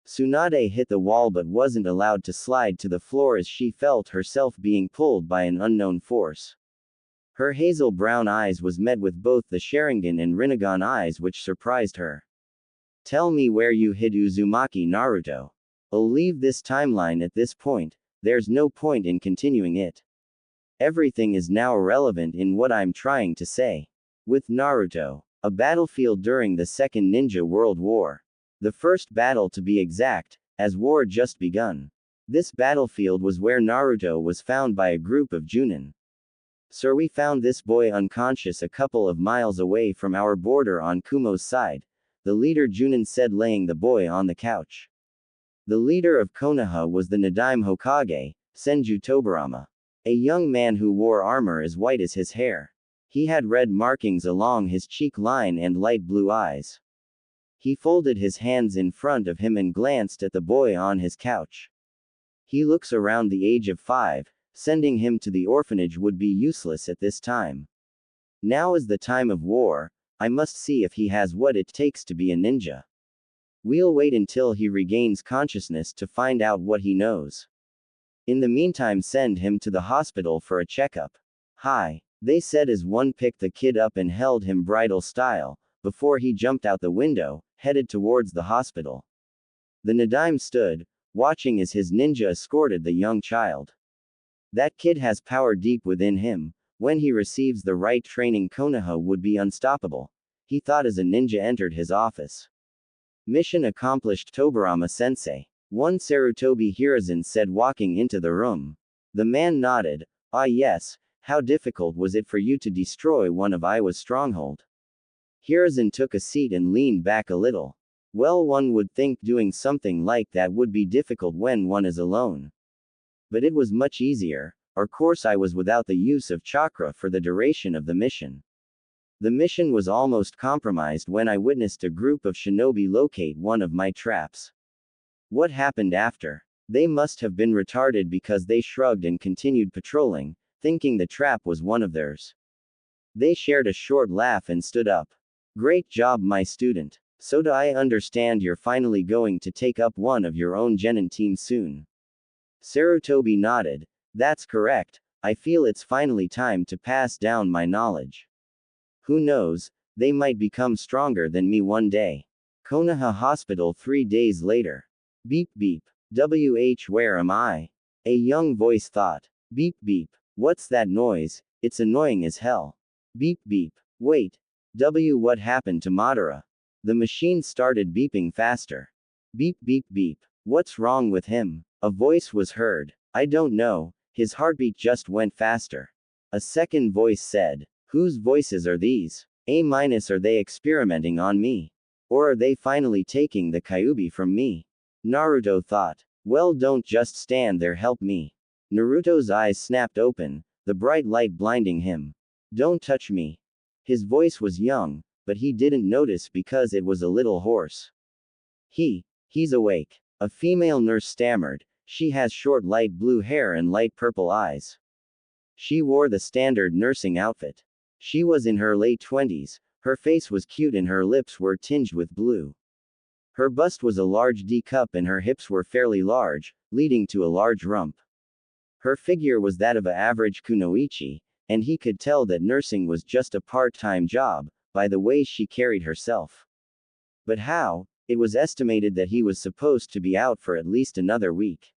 Tsunade hit the wall but wasn't allowed to slide to the floor as she felt herself being pulled by an unknown force. Her hazel brown eyes was met with both the Sharingan and Rinnegan eyes, which surprised her. Tell me where you hid Uzumaki Naruto. I'll leave this timeline at this point. There's no point in continuing it. Everything is now irrelevant in what I'm trying to say. With Naruto, a battlefield during the Second Ninja World War. The first battle to be exact, as war just begun. This battlefield was where Naruto was found by a group of Junin. Sir, we found this boy unconscious a couple of miles away from our border on Kumo's side, the leader Junin said, laying the boy on the couch. The leader of Konoha was the Nadaime Hokage, Senju Tobarama. A young man who wore armor as white as his hair. He had red markings along his cheek line and light blue eyes. He folded his hands in front of him and glanced at the boy on his couch. He looks around the age of 5, sending him to the orphanage would be useless at this time. Now is the time of war, I must see if he has what it takes to be a ninja. We'll wait until he regains consciousness to find out what he knows. In the meantime, send him to the hospital for a checkup. Hi, they said as one picked the kid up and held him bridal style, before he jumped out the window, headed towards the hospital. The Nadaime stood, watching as his ninja escorted the young child. That kid has power deep within him. When he receives the right training, Konoha would be unstoppable, he thought as a ninja entered his office. Mission accomplished, Tobarama sensei. One Sarutobi Hiruzen said, walking into the room. The man nodded. Ah yes, how difficult was it for you to destroy one of Iwa's stronghold? Hiruzen took a seat and leaned back a little. Well, one would think doing something like that would be difficult when one is alone. But it was much easier. Of course I was without the use of chakra for the duration of the mission. The mission was almost compromised when I witnessed a group of shinobi locate one of my traps. What happened after? They must have been retarded because they shrugged and continued patrolling, thinking the trap was one of theirs. They shared a short laugh and stood up. Great job, my student. So do I understand you're finally going to take up one of your own genin team soon? Sarutobi nodded. That's correct. I feel it's finally time to pass down my knowledge. Who knows, they might become stronger than me one day. Konoha Hospital 3 days later. Beep beep. Where am I? A young voice thought. Beep beep. What's that noise? It's annoying as hell. Beep beep. Wait. What happened to Madara? The machine started beeping faster. Beep beep beep. What's wrong with him? A voice was heard. I don't know, his heartbeat just went faster. A second voice said. Whose voices are these? Are they experimenting on me? Or are they finally taking the Kyuubi from me? Naruto thought. Well, don't just stand there, help me. Naruto's eyes snapped open, the bright light blinding him. Don't touch me. His voice was young, but he didn't notice because it was a little hoarse. He's awake. A female nurse stammered. She has short light blue hair and light purple eyes. She wore the standard nursing outfit. She was in her late 20s, her face was cute and her lips were tinged with blue. Her bust was a large D cup and her hips were fairly large, leading to a large rump. Her figure was that of an average kunoichi, and he could tell that nursing was just a part-time job, by the way she carried herself. But how? It was estimated that he was supposed to be out for at least another week.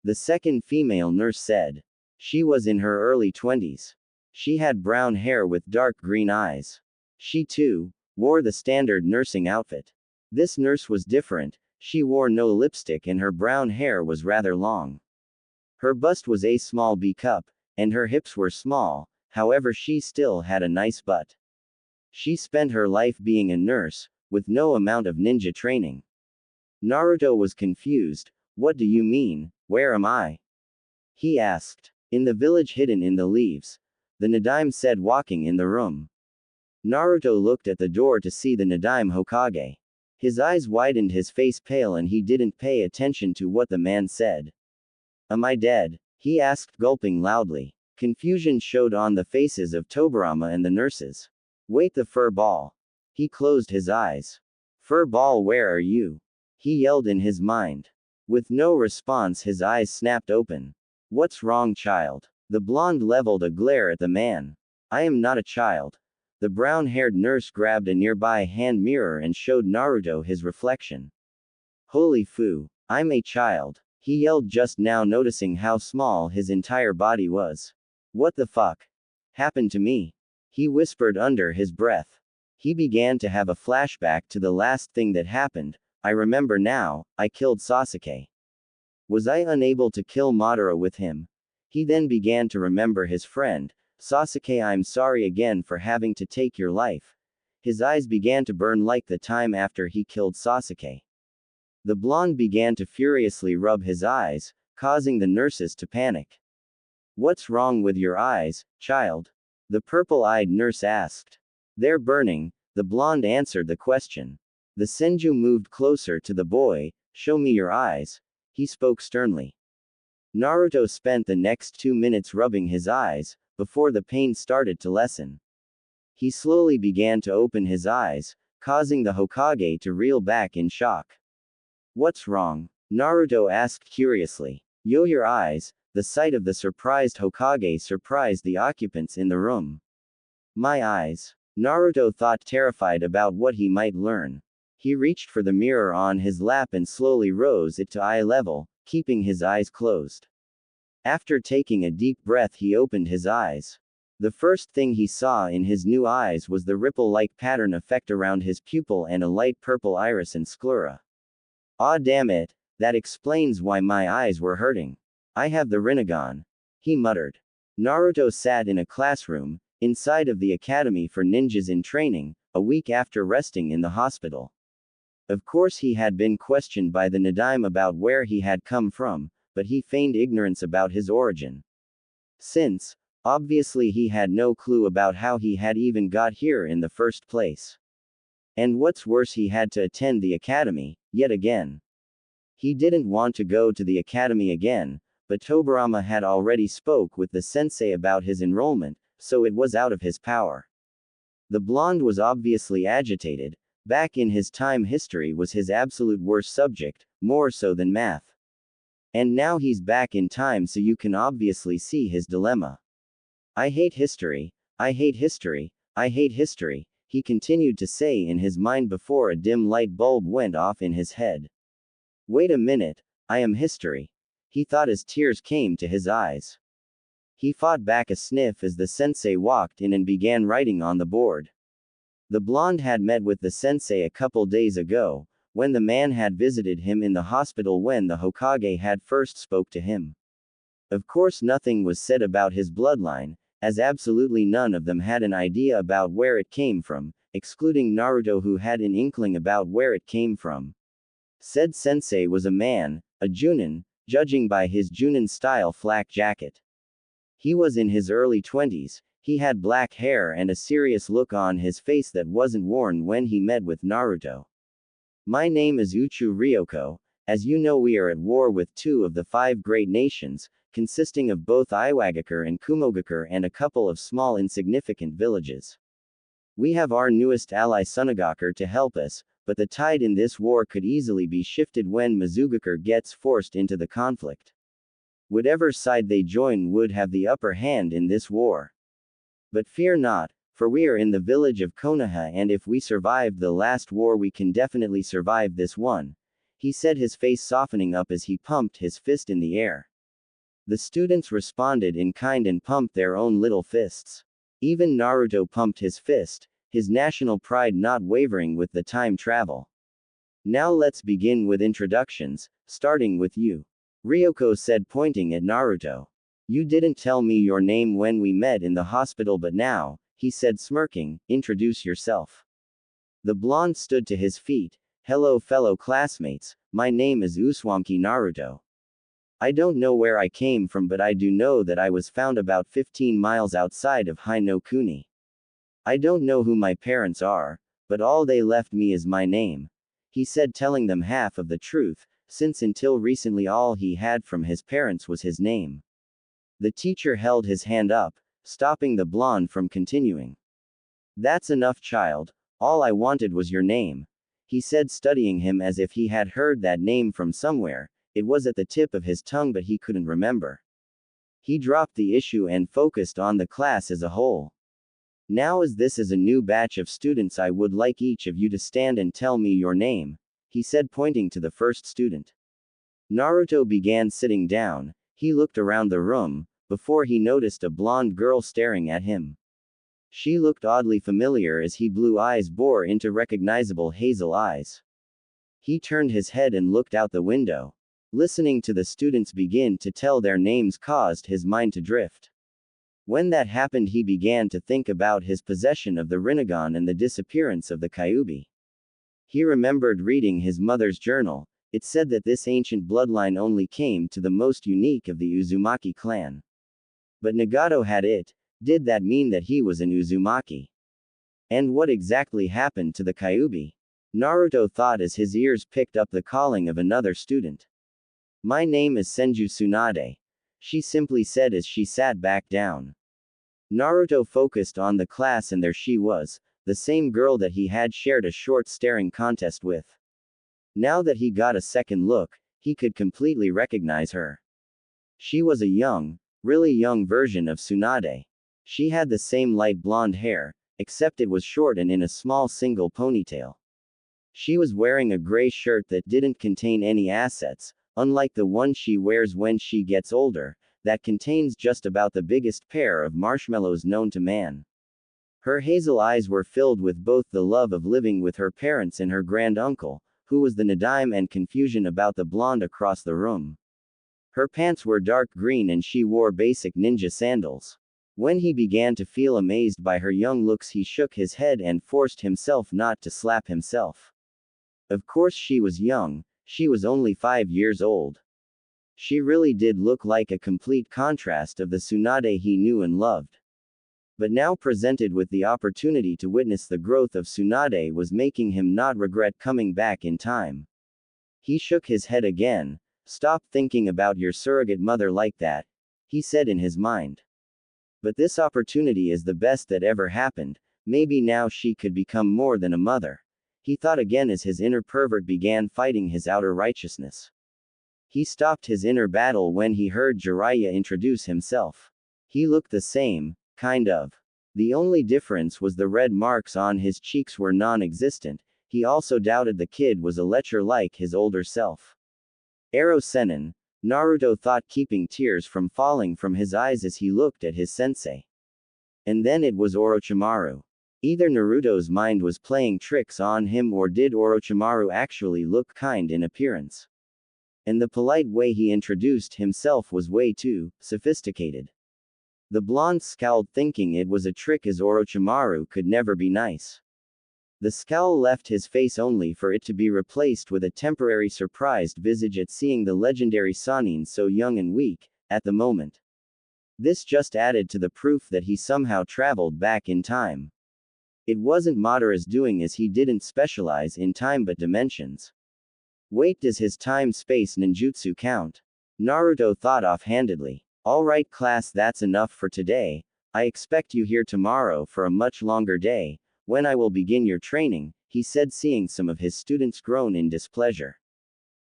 The second female nurse said. She was in her early 20s. She had brown hair with dark green eyes. She, too, wore the standard nursing outfit. This nurse was different, she wore no lipstick and her brown hair was rather long. Her bust was a small B cup, and her hips were small, however she still had a nice butt. She spent her life being a nurse, with no amount of ninja training. Naruto was confused. What do you mean, where am I? He asked. In the village hidden in the leaves. The Nadaime said, walking in the room. Naruto looked at the door to see the Nadaime Hokage. His eyes widened, his face pale, and he didn't pay attention to what the man said. Am I dead? He asked, gulping loudly. Confusion showed on the faces of Tobirama and the nurses. Wait, the fur ball. He closed his eyes. Fur ball, where are you? He yelled in his mind. With no response, his eyes snapped open. What's wrong, child? The blonde leveled a glare at the man. I am not a child. The brown-haired nurse grabbed a nearby hand mirror and showed Naruto his reflection. Holy foo, I'm a child. He yelled, just now noticing how small his entire body was. What the fuck happened to me? He whispered under his breath. He began to have a flashback to the last thing that happened. I remember now, I killed Sasuke. Was I unable to kill Madara with him? He then began to remember his friend. Sasuke, I'm sorry again for having to take your life. His eyes began to burn like the time after he killed Sasuke. The blonde began to furiously rub his eyes, causing the nurses to panic. What's wrong with your eyes, child? The purple-eyed nurse asked. They're burning, the blonde answered the question. The Senju moved closer to the boy. Show me your eyes. He spoke sternly. Naruto spent the next 2 minutes rubbing his eyes, before the pain started to lessen. He slowly began to open his eyes, causing the Hokage to reel back in shock. What's wrong? Naruto asked curiously. Your eyes. The sight of the surprised Hokage surprised the occupants in the room. My eyes. Naruto thought, terrified about what he might learn. He reached for the mirror on his lap and slowly rose it to eye level, keeping his eyes closed. After taking a deep breath, he opened his eyes. The first thing he saw in his new eyes was the ripple-like pattern effect around his pupil and a light purple iris and sclera. Ah, damn it, that explains why my eyes were hurting. I have the Rinnegan. he muttered. Naruto sat in a classroom, inside of the Academy for Ninjas in Training, a week after resting in the hospital. Of course he had been questioned by the Nadaime about where he had come from, but he feigned ignorance about his origin. Since, obviously he had no clue about how he had even got here in the first place. And what's worse, he had to attend the academy, yet again. He didn't want to go to the academy again, but Tobirama had already spoke with the sensei about his enrollment, so it was out of his power. The blonde was obviously agitated. Back in his time, history was his absolute worst subject, more so than math. And now he's back in time, so you can obviously see his dilemma. I hate history, I hate history, I hate history, he continued to say in his mind before a dim light bulb went off in his head. Wait a minute, I am history, he thought as tears came to his eyes. He fought back a sniff as the sensei walked in and began writing on the board. The blonde had met with the sensei a couple days ago, when the man had visited him in the hospital when the Hokage had first spoke to him. Of course nothing was said about his bloodline, as absolutely none of them had an idea about where it came from, excluding Naruto, who had an inkling about where it came from. Said sensei was a man, a Junin, judging by his Junin-style flak jacket. He was in his early 20s, he had black hair and a serious look on his face that wasn't worn when he met with Naruto. My name is Uchu Ryoko. As you know, we are at war with two of the 5 great nations, consisting of both Iwagakure and Kumogakure and a couple of small insignificant villages. We have our newest ally Tsunade to help us, but the tide in this war could easily be shifted when Mizugakure gets forced into the conflict. Whatever side they join would have the upper hand in this war. But fear not, for we are in the village of Konoha, and if we survived the last war we can definitely survive this one, he said, his face softening up as he pumped his fist in the air. The students responded in kind and pumped their own little fists. Even Naruto pumped his fist, his national pride not wavering with the time travel. Now let's begin with introductions, starting with you. Ryoko said, pointing at Naruto. You didn't tell me your name when we met in the hospital, but now, he said smirking, introduce yourself. The blonde stood to his feet. Hello fellow classmates, my name is Uzumaki Naruto. I don't know where I came from, but I do know that I was found about 15 miles outside of Hai no Kuni. I don't know who my parents are, but all they left me is my name, he said, telling them half of the truth, since until recently all he had from his parents was his name. The teacher held his hand up, stopping the blonde from continuing. That's enough, child, all I wanted was your name, he said, studying him as if he had heard that name from somewhere. It was at the tip of his tongue, but he couldn't remember. He dropped the issue and focused on the class as a whole. Now, as this is a new batch of students, I would like each of you to stand and tell me your name, he said, pointing to the first student. Naruto began sitting down. He looked around the room, before he noticed a blonde girl staring at him. She looked oddly familiar as his blue eyes bore into recognizable hazel eyes. He turned his head and looked out the window. Listening to the students begin to tell their names caused his mind to drift. When that happened, he began to think about his possession of the Rinnegan and the disappearance of the Kyuubi. He remembered reading his mother's journal. It said that this ancient bloodline only came to the most unique of the Uzumaki clan. But Nagato had it. Did that mean that he was an Uzumaki? And what exactly happened to the Kyuubi? Naruto thought as his ears picked up the calling of another student. My name is Senju Tsunade, she simply said as she sat back down. Naruto focused on the class, and there she was, the same girl that he had shared a short staring contest with. Now that he got a second look, he could completely recognize her. She was a young, really young version of Tsunade. She had the same light blonde hair, except it was short and in a small single ponytail. She was wearing a gray shirt that didn't contain any assets, unlike the one she wears when she gets older, that contains just about the biggest pair of marshmallows known to man. Her hazel eyes were filled with both the love of living with her parents and her grand uncle, who was the Nadaime, and confusion about the blonde across the room. Her pants were dark green and she wore basic ninja sandals. When he began to feel amazed by her young looks, he shook his head and forced himself not to slap himself. Of course she was young, she was only 5 years old. She really did look like a complete contrast of the Tsunade he knew and loved. But now presented with the opportunity to witness the growth of Tsunade was making him not regret coming back in time. He shook his head again. Stop thinking about your surrogate mother like that, he said in his mind. But this opportunity is the best that ever happened, maybe now she could become more than a mother. He thought again as his inner pervert began fighting his outer righteousness. He stopped his inner battle when he heard Jiraiya introduce himself. He looked the same, kind of. The only difference was the red marks on his cheeks were non-existent. He also doubted the kid was a lecher like his older self. Ero Sennin, Naruto thought, keeping tears from falling from his eyes as he looked at his sensei. And then it was Orochimaru. Either Naruto's mind was playing tricks on him or did Orochimaru actually look kind in appearance. And the polite way he introduced himself was way too sophisticated. The blonde scowled, thinking it was a trick as Orochimaru could never be nice. The scowl left his face only for it to be replaced with a temporary surprised visage at seeing the legendary Sannin so young and weak, at the moment. This just added to the proof that he somehow traveled back in time. It wasn't Madara's doing, as he didn't specialize in time but dimensions. Wait, does his time-space ninjutsu count? Naruto thought offhandedly. Alright class, that's enough for today. I expect you here tomorrow for a much longer day, when I will begin your training, he said, seeing some of his students groan in displeasure.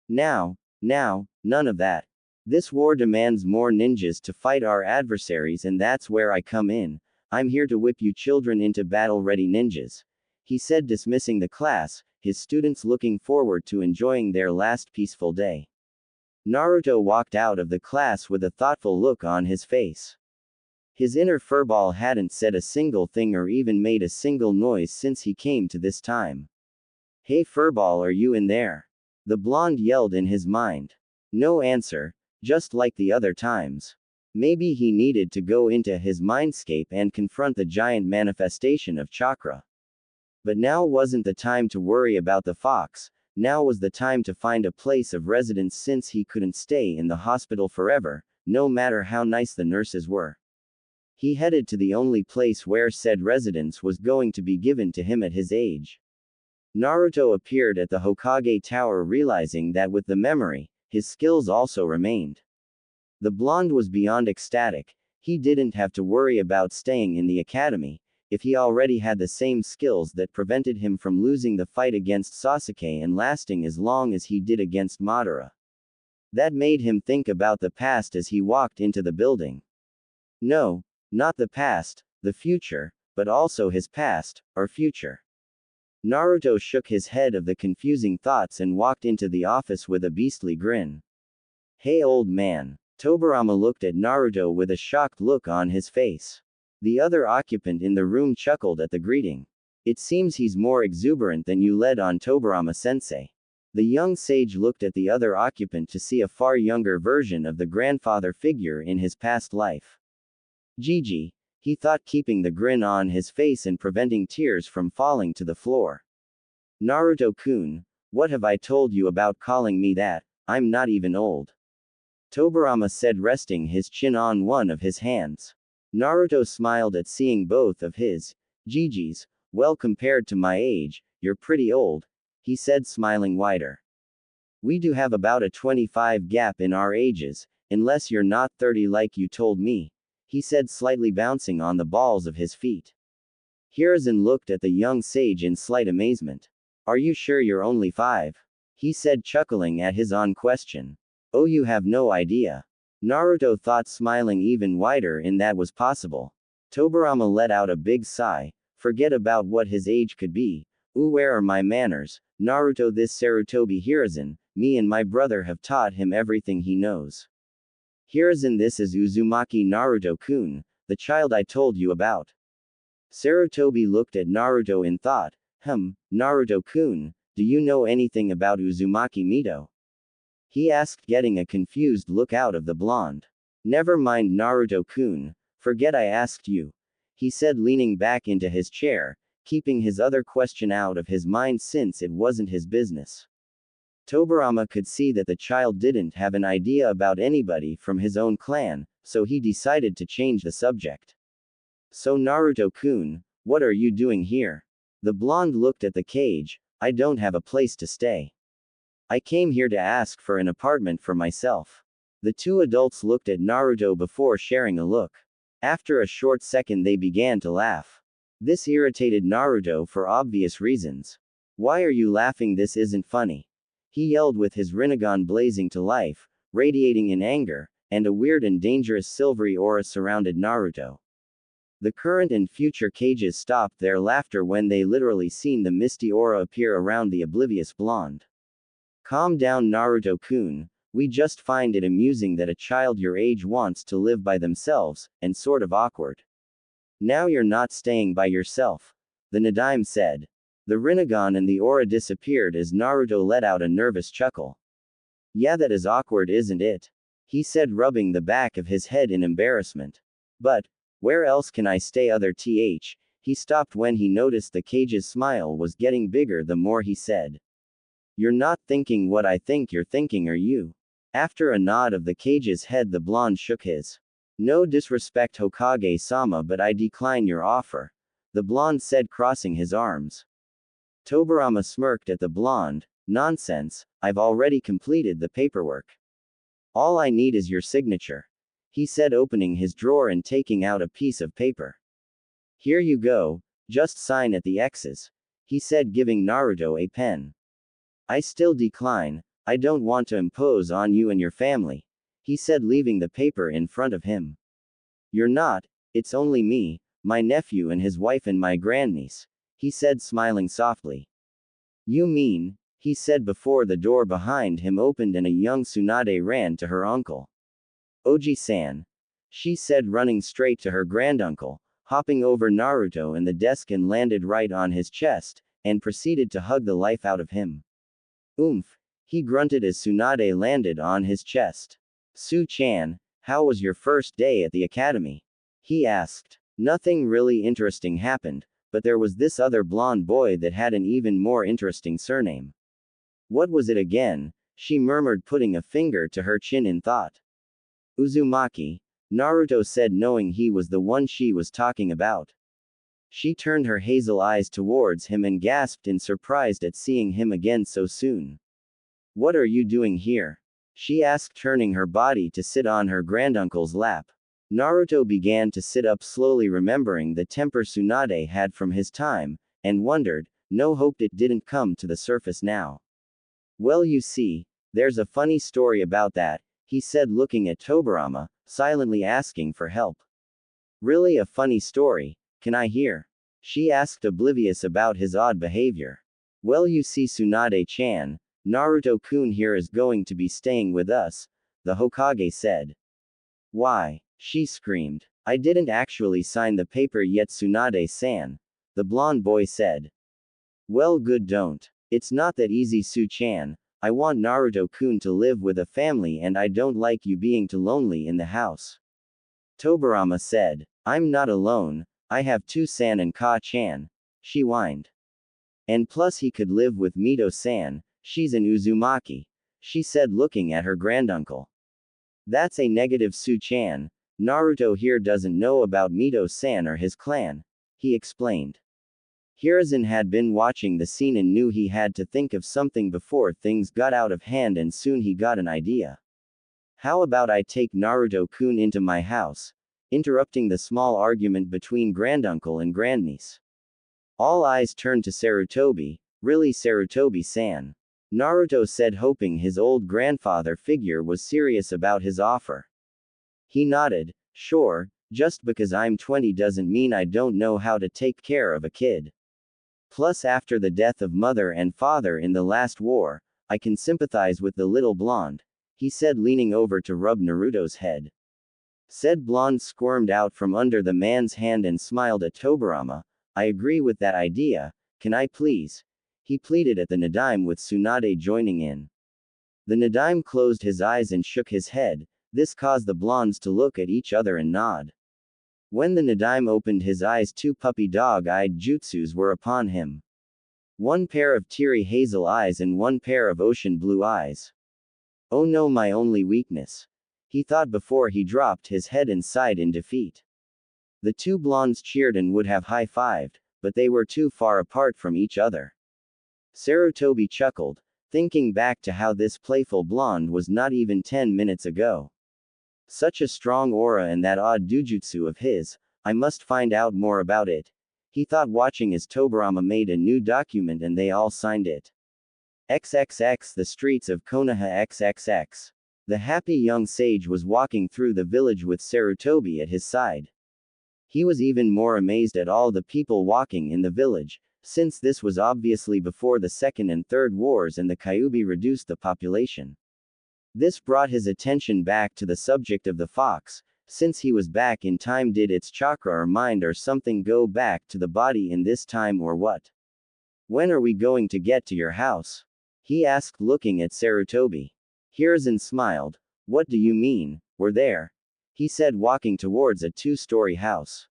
Now, none of that. This war demands more ninjas to fight our adversaries, and that's where I come in. I'm here to whip you children into battle-ready ninjas, he said, dismissing the class, his students looking forward to enjoying their last peaceful day. Naruto walked out of the class with a thoughtful look on his face. His inner furball hadn't said a single thing or even made a single noise since he came to this time. Hey furball, are you in there? The blonde yelled in his mind. No answer, just like the other times. Maybe he needed to go into his mindscape and confront the giant manifestation of chakra. But now wasn't the time to worry about the fox, now was the time to find a place of residence, since he couldn't stay in the hospital forever, no matter how nice the nurses were. He headed to the only place where said residence was going to be given to him at his age. Naruto appeared at the Hokage Tower, realizing that with the memory, his skills also remained. The blonde was beyond ecstatic. He didn't have to worry about staying in the academy, if he already had the same skills that prevented him from losing the fight against Sasuke and lasting as long as he did against Madara. That made him think about the past as he walked into the building. No, not the past, the future, but also his past, or future. Naruto shook his head of the confusing thoughts and walked into the office with a beastly grin. Hey old man. Tobirama looked at Naruto with a shocked look on his face. The other occupant in the room chuckled at the greeting. It seems he's more exuberant than you led on, Tobirama-sensei. The young sage looked at the other occupant to see a far younger version of the grandfather figure in his past life. Gigi, he thought, keeping the grin on his face and preventing tears from falling to the floor. Naruto-kun, what have I told you about calling me that? I'm not even old. Tobirama said, resting his chin on one of his hands. Naruto smiled at seeing both of his Gigis. Well, compared to my age, you're pretty old, he said, smiling wider. We do have about a 25 gap in our ages, unless you're not 30 like you told me, he said, slightly bouncing on the balls of his feet. Hiruzen looked at the young sage in slight amazement. Are you sure you're only 5? He said, chuckling at his own question. Oh, you have no idea. Naruto thought, smiling even wider in that was possible. Tobirama let out a big sigh. Forget about what his age could be. Ooh, where are my manners? Naruto, this Sarutobi Hiruzen, me and my brother have taught him everything he knows. Hiruzen, this is Uzumaki Naruto-kun, the child I told you about. Sarutobi looked at Naruto in thought. Naruto-kun, do you know anything about Uzumaki Mito? He asked, getting a confused look out of the blonde. Never mind, Naruto-kun. Forget I asked you. He said, leaning back into his chair, keeping his other question out of his mind since it wasn't his business. Tobirama could see that the child didn't have an idea about anybody from his own clan, so he decided to change the subject. So Naruto-kun, what are you doing here? The blonde looked at the cage. I don't have a place to stay. I came here to ask for an apartment for myself. The two adults looked at Naruto before sharing a look. After a short second they began to laugh. This irritated Naruto for obvious reasons. Why are you laughing? This isn't funny. He yelled with his Rinnegan blazing to life, radiating in anger, and a weird and dangerous silvery aura surrounded Naruto. The current and future cages stopped their laughter when they literally seen the misty aura appear around the oblivious blonde. Calm down, Naruto-kun. We just find it amusing that a child your age wants to live by themselves, and sort of awkward. Now you're not staying by yourself, the Nadaime said. The Rinnegan and the aura disappeared as Naruto let out a nervous chuckle. Yeah, that is awkward, isn't it? He said, rubbing the back of his head in embarrassment. But, where else can I stay other th? He stopped when he noticed the cage's smile was getting bigger the more he said. You're not thinking what I think you're thinking, are you? After a nod of the cage's head, the blonde shook his. No disrespect, Hokage-sama, but I decline your offer, the blonde said, crossing his arms. Tobirama smirked at the blonde. Nonsense, I've already completed the paperwork. All I need is your signature, he said, opening his drawer and taking out a piece of paper. Here you go, just sign at the X's, he said, giving Naruto a pen. I still decline. I don't want to impose on you and your family, he said, leaving the paper in front of him. You're not, it's only me, my nephew and his wife and my grandniece, he said, smiling softly. You mean, he said before the door behind him opened and a young Tsunade ran to her uncle. Oji-san, she said, running straight to her granduncle, hopping over Naruto and the desk and landed right on his chest, and proceeded to hug the life out of him. Oomph, he grunted as Tsunade landed on his chest. Su-chan, how was your first day at the academy? He asked. Nothing really interesting happened, but there was this other blonde boy that had an even more interesting surname. What was it again? She murmured, putting a finger to her chin in thought. Uzumaki, Naruto said, knowing he was the one she was talking about. She turned her hazel eyes towards him and gasped in surprise at seeing him again so soon. What are you doing here? She asked, turning her body to sit on her granduncle's lap. Naruto began to sit up slowly, remembering the temper Tsunade had from his time, and wondered, no hope it didn't come to the surface now. Well, you see, there's a funny story about that, he said, looking at Tobirama, silently asking for help. Really, a funny story? Can I hear? She asked, oblivious about his odd behavior. Well, you see, Tsunade-chan, Naruto-kun here is going to be staying with us, the Hokage said. Why? She screamed. I didn't actually sign the paper yet, Tsunade-san, the blonde boy said. Well, good, don't. It's not that easy, Su-chan. I want Naruto-kun to live with a family and I don't like you being too lonely in the house. Tobirama said. I'm not alone, I have two-san and Ka-chan, she whined. And plus he could live with Mito-san, she's an Uzumaki, she said, looking at her granduncle. That's a negative, Su-chan. Naruto here doesn't know about Mito-san or his clan, he explained. Hiruzen had been watching the scene and knew he had to think of something before things got out of hand, and soon he got an idea. How about I take Naruto-kun into my house? Interrupting the small argument between granduncle and grandniece. All eyes turned to Sarutobi. Really, Sarutobi-san? Naruto said, hoping his old grandfather figure was serious about his offer. He nodded. Sure, just because I'm 20 doesn't mean I don't know how to take care of a kid. Plus, after the death of mother and father in the last war, I can sympathize with the little blonde, he said, leaning over to rub Naruto's head. Said blonde squirmed out from under the man's hand and smiled at Tobirama. I agree with that idea, can I please? He pleaded at the Nadaime, with Tsunade joining in. The Nadaime closed his eyes and shook his head. This caused the blondes to look at each other and nod. When the Nadaime opened his eyes, two puppy dog-eyed jutsus were upon him. One pair of teary hazel eyes and one pair of ocean blue eyes. Oh no, my only weakness, he thought before he dropped his head and sighed in defeat. The two blondes cheered and would have high-fived, but they were too far apart from each other. Sarutobi chuckled, thinking back to how this playful blonde was not even 10 minutes ago. Such a strong aura and that odd dujutsu of his, I must find out more about it, he thought, watching as Tobarama made a new document and they all signed it. XXX The streets of Konoha XXX. The happy young sage was walking through the village with Sarutobi at his side. He was even more amazed at all the people walking in the village, since this was obviously before the Second and Third Wars and the Kyuubi reduced the population. This brought his attention back to the subject of the fox. Since he was back in time, did its chakra or mind or something go back to the body in this time or what? When are we going to get to your house? He asked, looking at Sarutobi. Hiruzen smiled. What do you mean, we're there? He said, walking towards a 2-story house.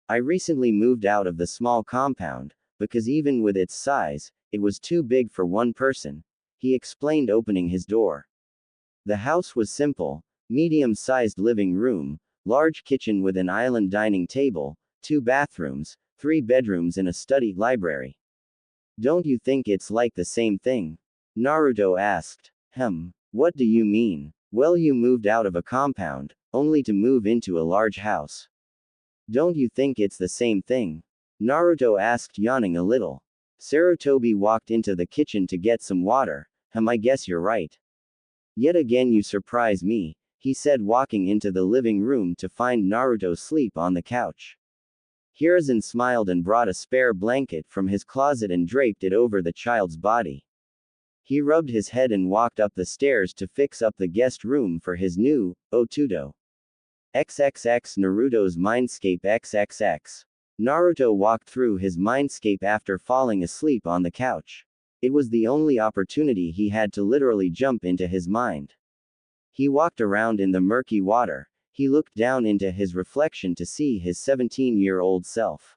I recently moved out of the small compound, because even with its size, it was too big for one person, he explained, opening his door. The house was simple, medium-sized living room, large kitchen with an island dining table, 2 bathrooms, 3 bedrooms and a study library. Don't you think it's like the same thing? Naruto asked. What do you mean? Well, you moved out of a compound, only to move into a large house. Don't you think it's the same thing? Naruto asked, yawning a little. Sarutobi walked into the kitchen to get some water. I guess you're right. Yet again you surprise me, he said, walking into the living room to find Naruto asleep on the couch. Hiruzen smiled and brought a spare blanket from his closet and draped it over the child's body. He rubbed his head and walked up the stairs to fix up the guest room for his new Otudo. XXX Naruto's Mindscape XXX. Naruto walked through his mindscape after falling asleep on the couch. It was the only opportunity he had to literally jump into his mind. He walked around in the murky water. He looked down into his reflection to see his 17-year-old self.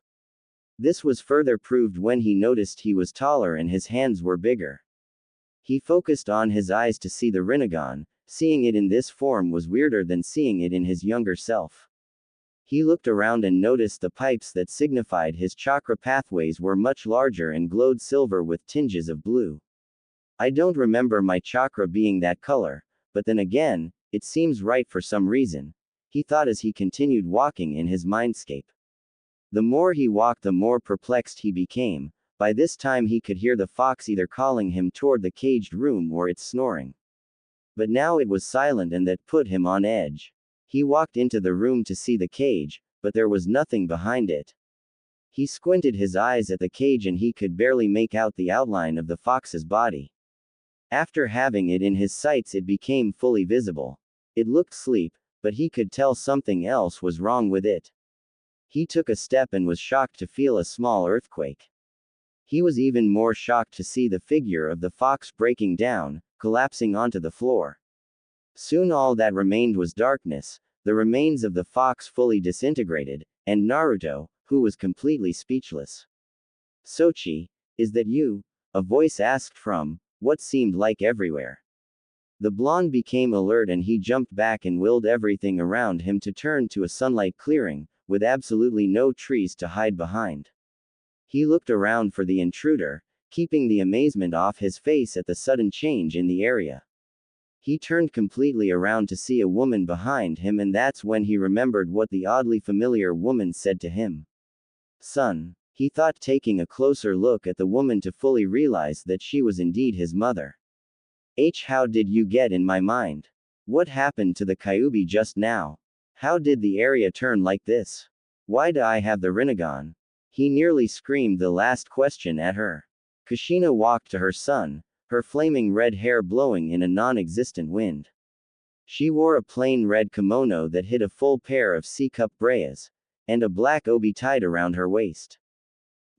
This was further proved when he noticed he was taller and his hands were bigger. He focused on his eyes to see the Rinnegan. Seeing it in this form was weirder than seeing it in his younger self. He looked around and noticed the pipes that signified his chakra pathways were much larger and glowed silver with tinges of blue. I don't remember my chakra being that color, but then again, it seems right for some reason, he thought as he continued walking in his mindscape. The more he walked, the more perplexed he became. By this time he could hear the fox either calling him toward the caged room or its snoring. But now it was silent, and that put him on edge. He walked into the room to see the cage, but there was nothing behind it. He squinted his eyes at the cage and he could barely make out the outline of the fox's body. After having it in his sights, it became fully visible. It looked asleep, but he could tell something else was wrong with it. He took a step and was shocked to feel a small earthquake. He was even more shocked to see the figure of the fox breaking down, collapsing onto the floor. Soon all that remained was darkness, the remains of the fox fully disintegrated, and Naruto, who was completely speechless. Sochi, is that you? A voice asked from what seemed like everywhere. The blonde became alert and he jumped back and willed everything around him to turn to a sunlight clearing, with absolutely no trees to hide behind. He looked around for the intruder, keeping the amazement off his face at the sudden change in the area. He turned completely around to see a woman behind him, and that's when he remembered what the oddly familiar woman said to him. Son, he thought, taking a closer look at the woman to fully realize that she was indeed his mother. How did you get in my mind? What happened to the Kyuubi just now? How did the area turn like this? Why do I have the Rinnegan? He nearly screamed the last question at her. Kushina walked to her son, her flaming red hair blowing in a non-existent wind. She wore a plain red kimono that hid a full pair of C-cup braias, and a black obi tied around her waist.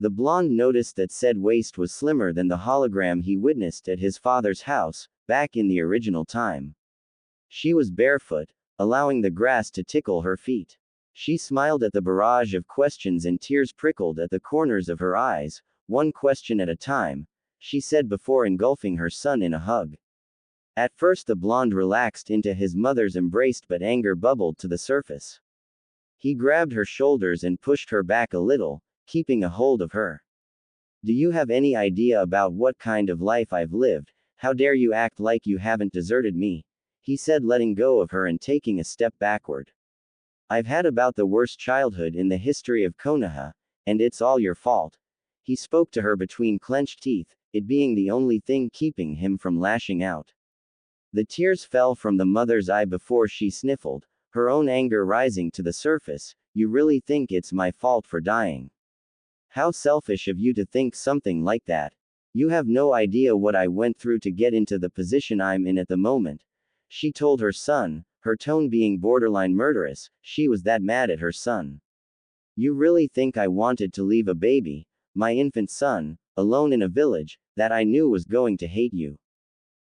The blonde noticed that said waist was slimmer than the hologram he witnessed at his father's house, back in the original time. She was barefoot, allowing the grass to tickle her feet. She smiled at the barrage of questions and tears prickled at the corners of her eyes, one question at a time, she said before engulfing her son in a hug. At first the blonde relaxed into his mother's embrace, but anger bubbled to the surface. He grabbed her shoulders and pushed her back a little, keeping a hold of her. Do you have any idea about what kind of life I've lived? How dare you act like you haven't deserted me? He said, letting go of her and taking a step backward. I've had about the worst childhood in the history of Konoha, and it's all your fault. He spoke to her between clenched teeth, it being the only thing keeping him from lashing out. The tears fell from the mother's eye before she sniffled, her own anger rising to the surface. You really think it's my fault for dying? How selfish of you to think something like that. You have no idea what I went through to get into the position I'm in at the moment. She told her son, her tone being borderline murderous. She was that mad at her son. You really think I wanted to leave a baby, my infant son, alone in a village, that I knew was going to hate you?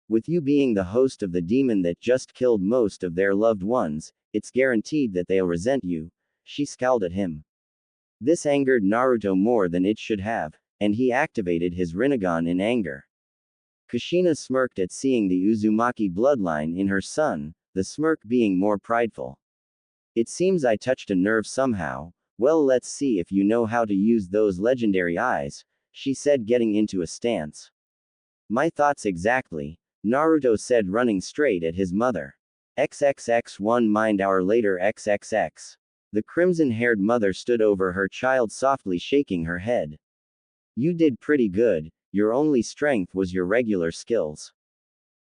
With you being the host of the demon that just killed most of their loved ones, it's guaranteed that they'll resent you. She scowled at him. This angered Naruto more than it should have, and he activated his Rinnegan in anger. Kushina smirked at seeing the Uzumaki bloodline in her son, the smirk being more prideful. It seems I touched a nerve somehow. Well, let's see if you know how to use those legendary eyes, she said, getting into a stance. My thoughts exactly, Naruto said, running straight at his mother. XXX 1 mind hour later XXX. The crimson-haired mother stood over her child, softly shaking her head. You did pretty good, your only strength was your regular skills.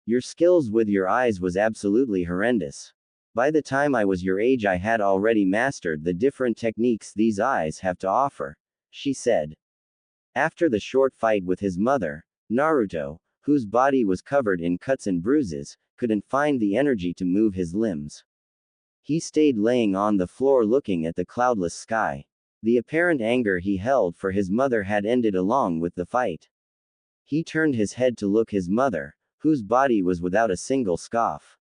Your skills with your eyes was absolutely horrendous. By the time I was your age I had already mastered the different techniques these eyes have to offer, she said. After the short fight with his mother, Naruto, whose body was covered in cuts and bruises, couldn't find the energy to move his limbs. He stayed laying on the floor looking at the cloudless sky. The apparent anger he held for his mother had ended along with the fight. He turned his head to look his mother, whose body was without a single scoff.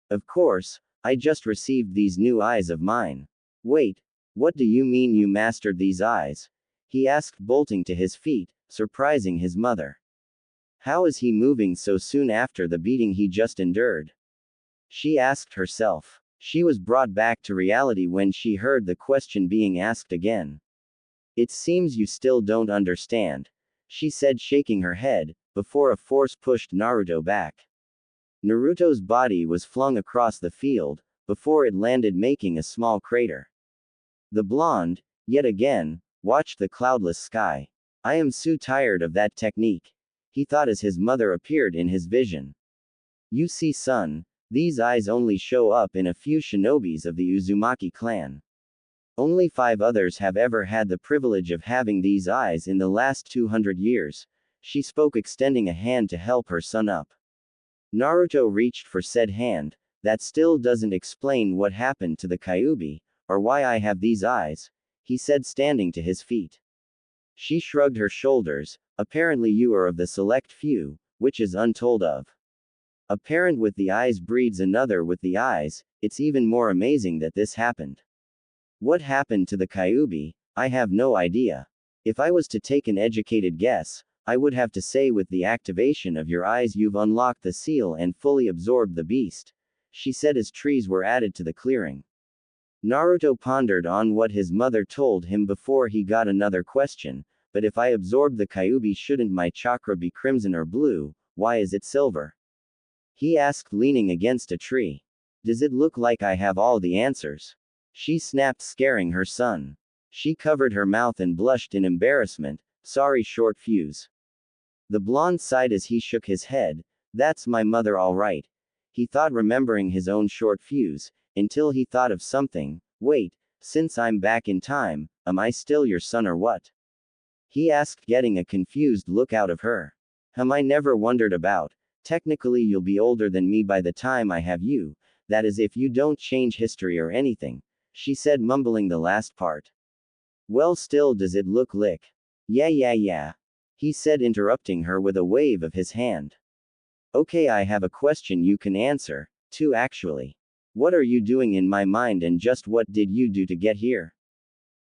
Of course, I just received these new eyes of mine. Wait, what do you mean you mastered these eyes? He asked, bolting to his feet, surprising his mother. How is he moving so soon after the beating he just endured? She asked herself. She was brought back to reality when she heard the question being asked again. It seems you still don't understand, she said, shaking her head, before a force pushed Naruto back. Naruto's body was flung across the field, before it landed making a small crater. The blonde, yet again, watched the cloudless sky. I am so tired of that technique, he thought as his mother appeared in his vision. You see, son, these eyes only show up in a few shinobis of the Uzumaki clan. Only 5 others have ever had the privilege of having these eyes in the last 200 years, she spoke, extending a hand to help her son up. Naruto reached for said hand. That still doesn't explain what happened to the Kyuubi, or why I have these eyes, he said, standing to his feet. She shrugged her shoulders. Apparently you are of the select few, which is untold of. A parent with the eyes breeds another with the eyes. It's even more amazing that this happened. What happened to the Kyuubi? I have no idea. If I was to take an educated guess, I would have to say with the activation of your eyes you've unlocked the seal and fully absorbed the beast, she said as trees were added to the clearing. Naruto pondered on what his mother told him before he got another question. But if I absorb the Kyuubi, shouldn't my chakra be crimson or blue? Why is it silver? He asked, leaning against a tree. Does it look like I have all the answers? She snapped, scaring her son. She covered her mouth and blushed in embarrassment. Sorry, short fuse. The blonde sighed as he shook his head. That's my mother, all right. He thought, remembering his own short fuse, until he thought of something. Wait, since I'm back in time, am I still your son or what? He asked, getting a confused look out of her. I never wondered about. Technically you'll be older than me by the time I have you, that is if you don't change history or anything, she said, mumbling the last part. Well, still does it look lick? Yeah, he said, interrupting her with a wave of his hand. Okay, I have a question you can answer. Two actually. What are you doing in my mind and just what did you do to get here?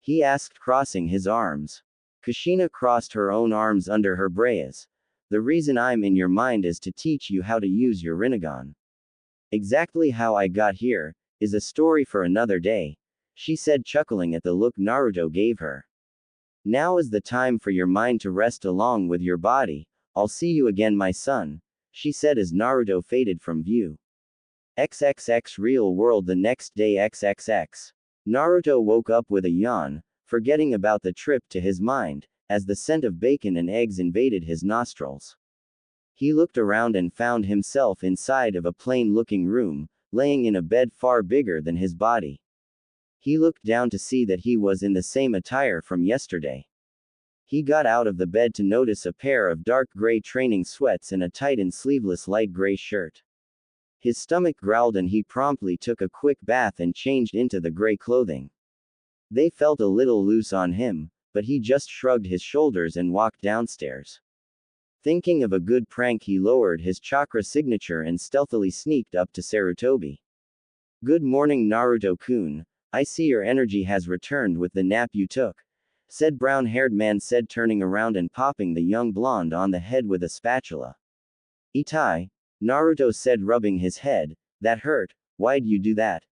He asked, crossing his arms. Kushina crossed her own arms under her braias. The reason I'm in your mind is to teach you how to use your Rinnegan. Exactly how I got here is a story for another day, she said, chuckling at the look Naruto gave her. Now is the time for your mind to rest along with your body. I'll see you again, my son, she said as Naruto faded from view. XXX real world the next day XXX. Naruto woke up with a yawn, forgetting about the trip to his mind, as the scent of bacon and eggs invaded his nostrils. He looked around and found himself inside of a plain-looking room, laying in a bed far bigger than his body. He looked down to see that he was in the same attire from yesterday. He got out of the bed to notice a pair of dark gray training sweats and a tight and sleeveless light gray shirt. His stomach growled and he promptly took a quick bath and changed into the gray clothing. They felt a little loose on him, but he just shrugged his shoulders and walked downstairs. Thinking of a good prank, he lowered his chakra signature and stealthily sneaked up to Sarutobi. Good morning, Naruto-kun. I see your energy has returned with the nap you took, said brown-haired man said, turning around and popping the young blonde on the head with a spatula. Itai, Naruto said, rubbing his head. That hurt, why'd you do that?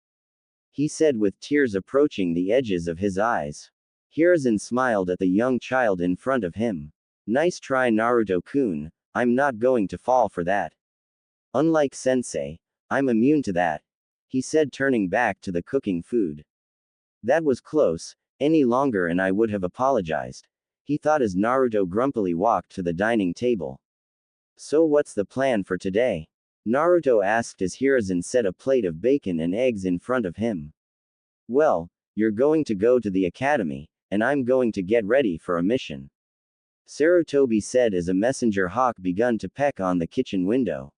He said with tears approaching the edges of his eyes. Hiruzen smiled at the young child in front of him. Nice try, Naruto-kun, I'm not going to fall for that. Unlike sensei, I'm immune to that, he said, turning back to the cooking food. That was close, any longer and I would have apologized, he thought as Naruto grumpily walked to the dining table. So what's the plan for today? Naruto asked as Hiruzen set a plate of bacon and eggs in front of him. Well, you're going to go to the academy, and I'm going to get ready for a mission, Sarutobi said as a messenger hawk began to peck on the kitchen window.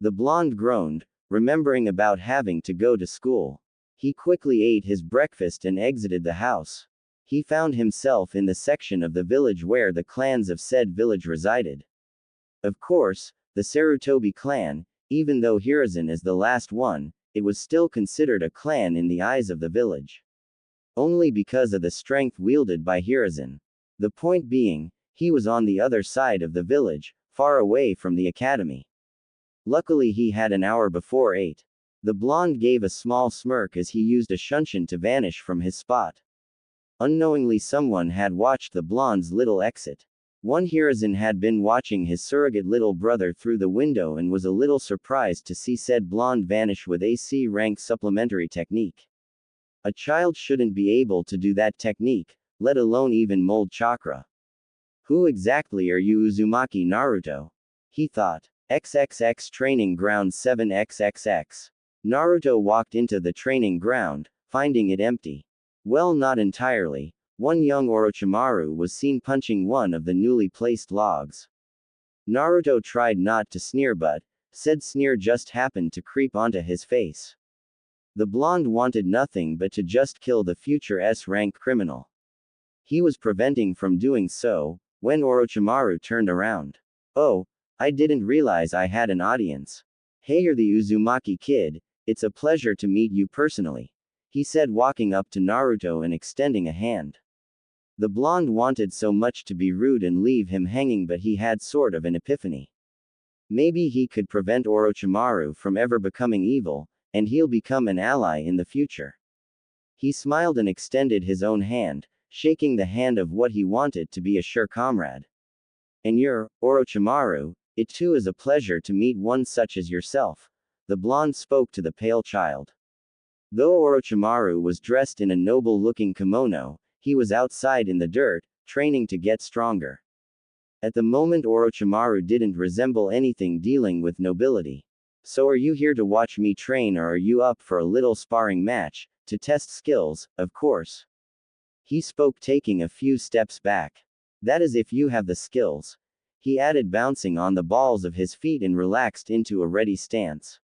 The blonde groaned, remembering about having to go to school. He quickly ate his breakfast and exited the house. He found himself in the section of the village where the clans of said village resided. Of course, the Sarutobi clan, even though Hiruzen is the last one, it was still considered a clan in the eyes of the village. Only because of the strength wielded by Hiruzen. The point being, he was on the other side of the village, far away from the academy. Luckily he had an hour before 8. The blonde gave a small smirk as he used a shunshin to vanish from his spot. Unknowingly someone had watched the blonde's little exit. One Hiruzen had been watching his surrogate little brother through the window and was a little surprised to see said blonde vanish with a C rank supplementary technique. A child shouldn't be able to do that technique, let alone even mold chakra. Who exactly are you, Uzumaki Naruto? He thought. XXX Training Ground 7XXX. Naruto walked into the training ground, finding it empty. Well, not entirely. One young Orochimaru was seen punching one of the newly placed logs. Naruto tried not to sneer, but said sneer just happened to creep onto his face. The blonde wanted nothing but to just kill the future S-rank criminal. He was preventing from doing so, when Orochimaru turned around. Oh, I didn't realize I had an audience. Hey, you're the Uzumaki kid, it's a pleasure to meet you personally, he said, walking up to Naruto and extending a hand. The blonde wanted so much to be rude and leave him hanging, but he had sort of an epiphany. Maybe he could prevent Orochimaru from ever becoming evil, and he'll become an ally in the future. He smiled and extended his own hand, shaking the hand of what he wanted to be a sure comrade. And you're, Orochimaru, it too is a pleasure to meet one such as yourself, the blonde spoke to the pale child. Though Orochimaru was dressed in a noble-looking kimono, he was outside in the dirt, training to get stronger. At the moment Orochimaru didn't resemble anything dealing with nobility. So are you here to watch me train, or are you up for a little sparring match, to test skills, of course? He spoke, taking a few steps back. That is if you have the skills, he added, bouncing on the balls of his feet and relaxed into a ready stance.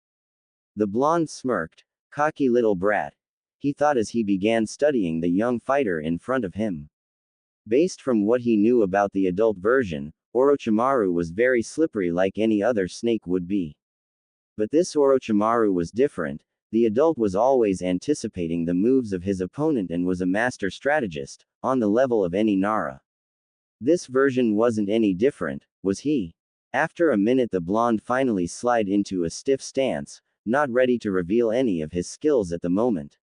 The blonde smirked. Cocky little brat, he thought as he began studying the young fighter in front of him. Based from what he knew about the adult version, Orochimaru was very slippery like any other snake would be. But this Orochimaru was different. The adult was always anticipating the moves of his opponent and was a master strategist, on the level of any Nara. This version wasn't any different, was he? After a minute the blonde finally slid into a stiff stance, not ready to reveal any of his skills at the moment.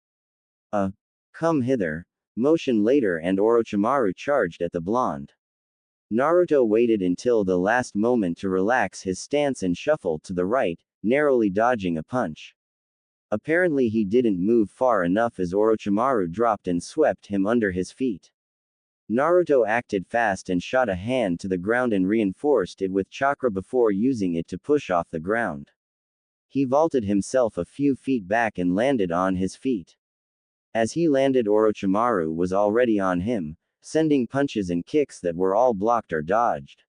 Come hither. Motion later and Orochimaru charged at the blonde. Naruto waited until the last moment to relax his stance and shuffled to the right, narrowly dodging a punch. Apparently he didn't move far enough as Orochimaru dropped and swept him under his feet. Naruto acted fast and shot a hand to the ground and reinforced it with chakra before using it to push off the ground. He vaulted himself a few feet back and landed on his feet. As he landed, Orochimaru was already on him, sending punches and kicks that were all blocked or dodged.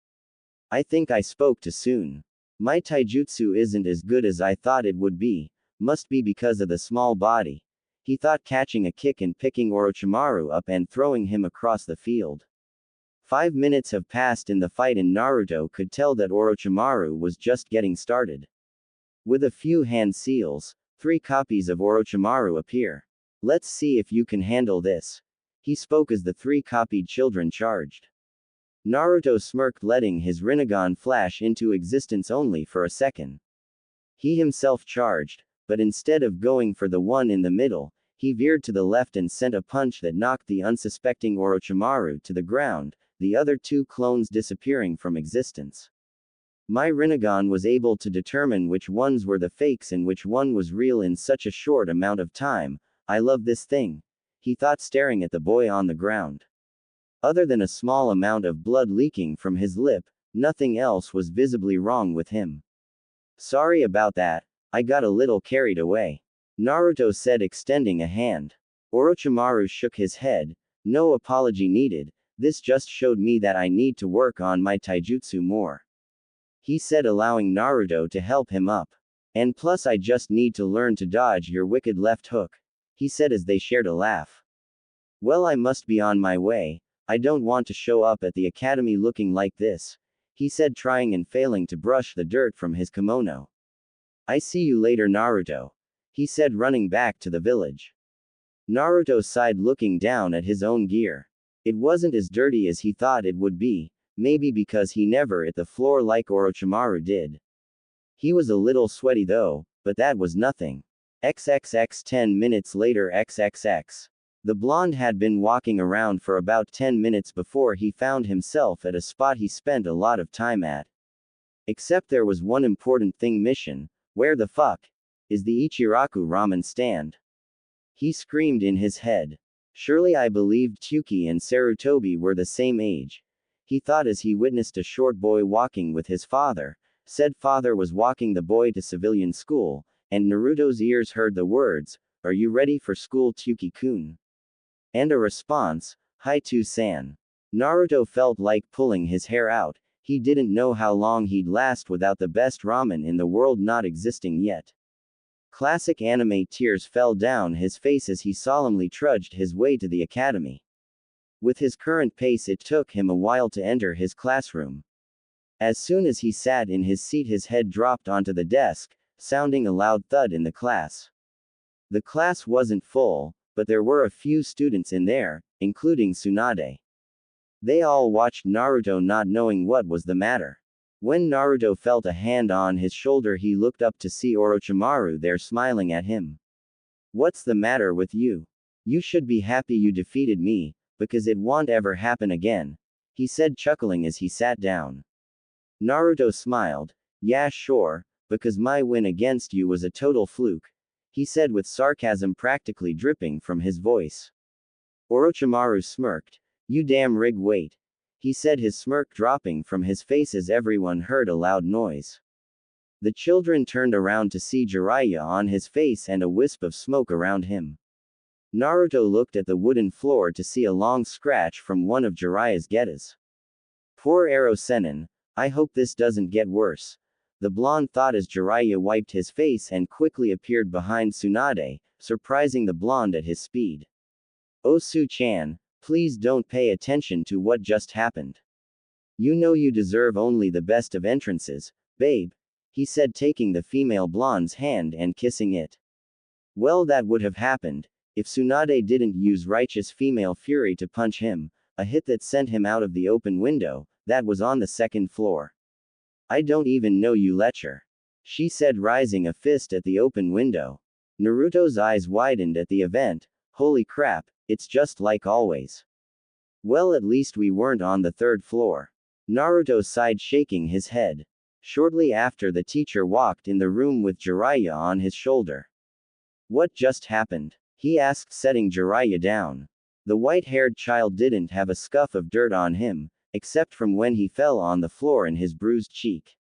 I think I spoke too soon. My taijutsu isn't as good as I thought it would be, must be because of the small body. He thought, catching a kick and picking Orochimaru up and throwing him across the field. 5 minutes have passed in the fight and Naruto could tell that Orochimaru was just getting started. With a few hand seals, 3 copies of Orochimaru appear. Let's see if you can handle this. He spoke as the 3 copied children charged. Naruto smirked, letting his Rinnegan flash into existence only for a second. He himself charged, but instead of going for the one in the middle, he veered to the left and sent a punch that knocked the unsuspecting Orochimaru to the ground, the other 2 clones disappearing from existence. My Rinnegan was able to determine which ones were the fakes and which one was real in such a short amount of time. I love this thing, he thought, staring at the boy on the ground. Other than a small amount of blood leaking from his lip, nothing else was visibly wrong with him. Sorry about that, I got a little carried away, Naruto said, extending a hand. Orochimaru shook his head. No apology needed, this just showed me that I need to work on my taijutsu more, he said, allowing Naruto to help him up. And plus I just need to learn to dodge your wicked left hook, he said as they shared a laugh. Well, I must be on my way. I don't want to show up at the academy looking like this, he said, trying and failing to brush the dirt from his kimono. I see you later, Naruto, he said, running back to the village. Naruto sighed, looking down at his own gear. It wasn't as dirty as he thought it would be, maybe because he never hit the floor like Orochimaru did. He was a little sweaty though, but that was nothing. XXX 10 minutes later XXX. The blonde had been walking around for about 10 minutes before he found himself at a spot he spent a lot of time at. Except there was one important thing missing. Where the fuck is the Ichiraku ramen stand? He screamed in his head. Surely I believed Tyuki and Sarutobi were the same age, he thought as he witnessed a short boy walking with his father. Said father was walking the boy to civilian school, and Naruto's ears heard the words, "Are you ready for school, Tyuki-kun?" And a response, "Hai-to-san." Naruto felt like pulling his hair out. He didn't know how long he'd last without the best ramen in the world not existing yet. Classic anime tears fell down his face as he solemnly trudged his way to the academy. With his current pace, it took him a while to enter his classroom. As soon as he sat in his seat, his head dropped onto the desk, sounding a loud thud in the class. The class wasn't full, but there were a few students in there, including Tsunade. They all watched Naruto, not knowing what was the matter. When Naruto felt a hand on his shoulder, he looked up to see Orochimaru there smiling at him. "What's the matter with you? You should be happy you defeated me, because it won't ever happen again," he said, chuckling as he sat down. Naruto smiled. "Yeah, sure, because my win against you was a total fluke," he said with sarcasm practically dripping from his voice. Orochimaru smirked. "You damn rig, wait," he said, his smirk dropping from his face as everyone heard a loud noise. The children turned around to see Jiraiya on his face and a wisp of smoke around him. Naruto looked at the wooden floor to see a long scratch from one of Jiraiya's getas. Poor Ero Sennin, I hope this doesn't get worse, the blonde thought as Jiraiya wiped his face and quickly appeared behind Tsunade, surprising the blonde at his speed. "Oh Su-chan, please don't pay attention to what just happened. You know you deserve only the best of entrances, babe, he said, taking the female blonde's hand and kissing it. Well, that would have happened if Tsunade didn't use righteous female fury to punch him, a hit that sent him out of the open window that was on the second floor. I don't even know you, lecher, she said, rising a fist at the open window. Naruto's eyes widened at the event. Holy crap, it's just like always. Well, at least we weren't on the third floor. Naruto sighed, shaking his head. Shortly after, the teacher walked in the room with Jiraiya on his shoulder. What just happened? He asked, setting Jiraiya down. The white-haired child didn't have a scuff of dirt on him, except from when he fell on the floor in his bruised cheek.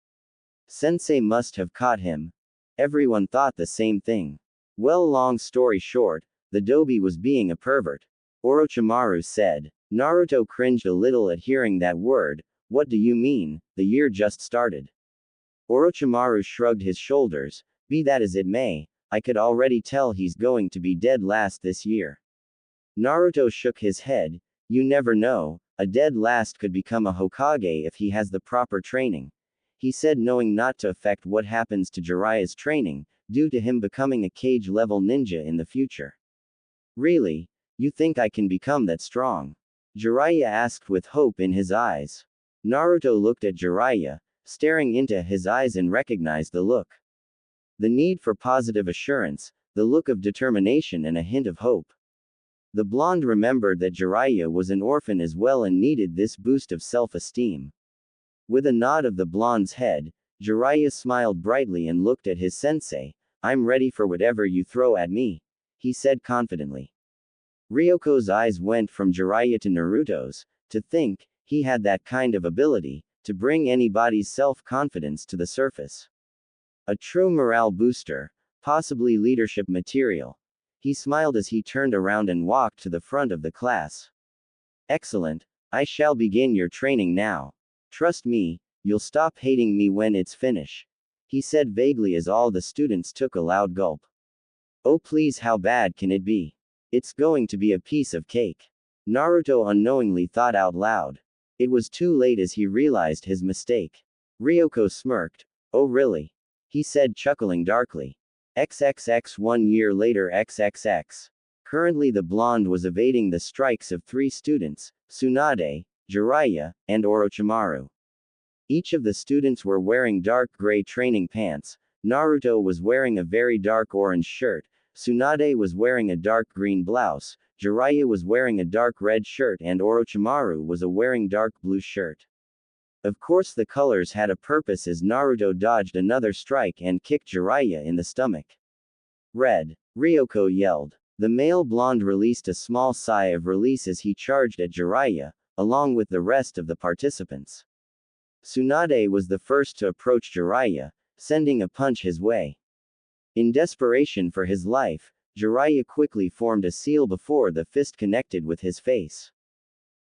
Sensei must have caught him. Everyone thought the same thing. Well, long story short, the Dobi was being a pervert, Orochimaru said. Naruto cringed a little at hearing that word. What do you mean? The year just started. Orochimaru shrugged his shoulders. Be that as it may, I could already tell he's going to be dead last this year. Naruto shook his head. You never know, a dead last could become a Hokage if he has the proper training, he said, knowing not to affect what happens to Jiraiya's training, due to him becoming a cage-level ninja in the future. Really? You think I can become that strong? Jiraiya asked with hope in his eyes. Naruto looked at Jiraiya, staring into his eyes, and recognized the look. The need for positive assurance, the look of determination, and a hint of hope. The blonde remembered that Jiraiya was an orphan as well and needed this boost of self-esteem. With a nod of the blonde's head, Jiraiya smiled brightly and looked at his sensei. I'm ready for whatever you throw at me, he said confidently. Ryoko's eyes went from Jiraiya to Naruto's. To think he had that kind of ability to bring anybody's self-confidence to the surface. A true morale booster, possibly leadership material. He smiled as he turned around and walked to the front of the class. Excellent, I shall begin your training now. Trust me, you'll stop hating me when it's finished, he said vaguely as all the students took a loud gulp. Oh please, how bad can it be? It's going to be a piece of cake. Naruto unknowingly thought out loud. It was too late as he realized his mistake. Ryoko smirked. Oh really? He said, chuckling darkly. XXX 1 year later XXX. Currently the blonde was evading the strikes of 3 students, Tsunade, Jiraiya, and Orochimaru. Each of the students were wearing dark gray training pants. Naruto was wearing a very dark orange shirt, Tsunade was wearing a dark green blouse, Jiraiya was wearing a dark red shirt, and Orochimaru was wearing dark blue shirt. Of course the colors had a purpose as Naruto dodged another strike and kicked Jiraiya in the stomach. Red! Ryoko yelled. The male blonde released a small sigh of release as he charged at Jiraiya, along with the rest of the participants. Tsunade was the first to approach Jiraiya, sending a punch his way. In desperation for his life, Jiraiya quickly formed a seal before the fist connected with his face.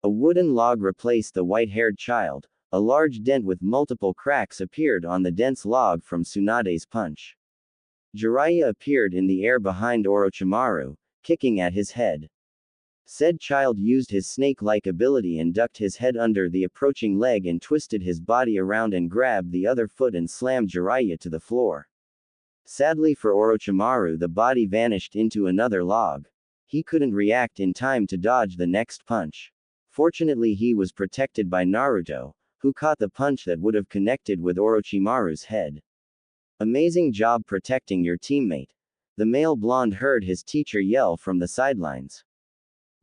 A wooden log replaced the white-haired child. A large dent with multiple cracks appeared on the dense log from Tsunade's punch. Jiraiya appeared in the air behind Orochimaru, kicking at his head. Said child used his snake-like ability and ducked his head under the approaching leg and twisted his body around and grabbed the other foot and slammed Jiraiya to the floor. Sadly for Orochimaru, the body vanished into another log. He couldn't react in time to dodge the next punch. Fortunately he was protected by Naruto, who caught the punch that would have connected with Orochimaru's head. Amazing job protecting your teammate. The male blonde heard his teacher yell from the sidelines.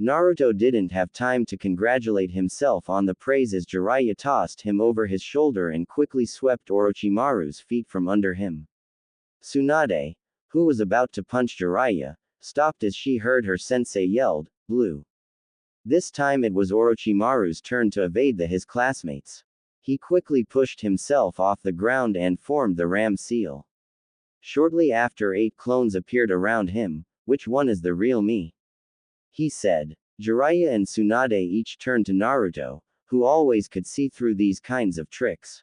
Naruto didn't have time to congratulate himself on the praise as Jiraiya tossed him over his shoulder and quickly swept Orochimaru's feet from under him. Tsunade, who was about to punch Jiraiya, stopped as she heard her sensei yelled, "Blue." This time it was Orochimaru's turn to evade his classmates. He quickly pushed himself off the ground and formed the ram seal. Shortly after 8 clones appeared around him. Which one is the real me? He said. Jiraiya and Tsunade each turned to Naruto, who always could see through these kinds of tricks.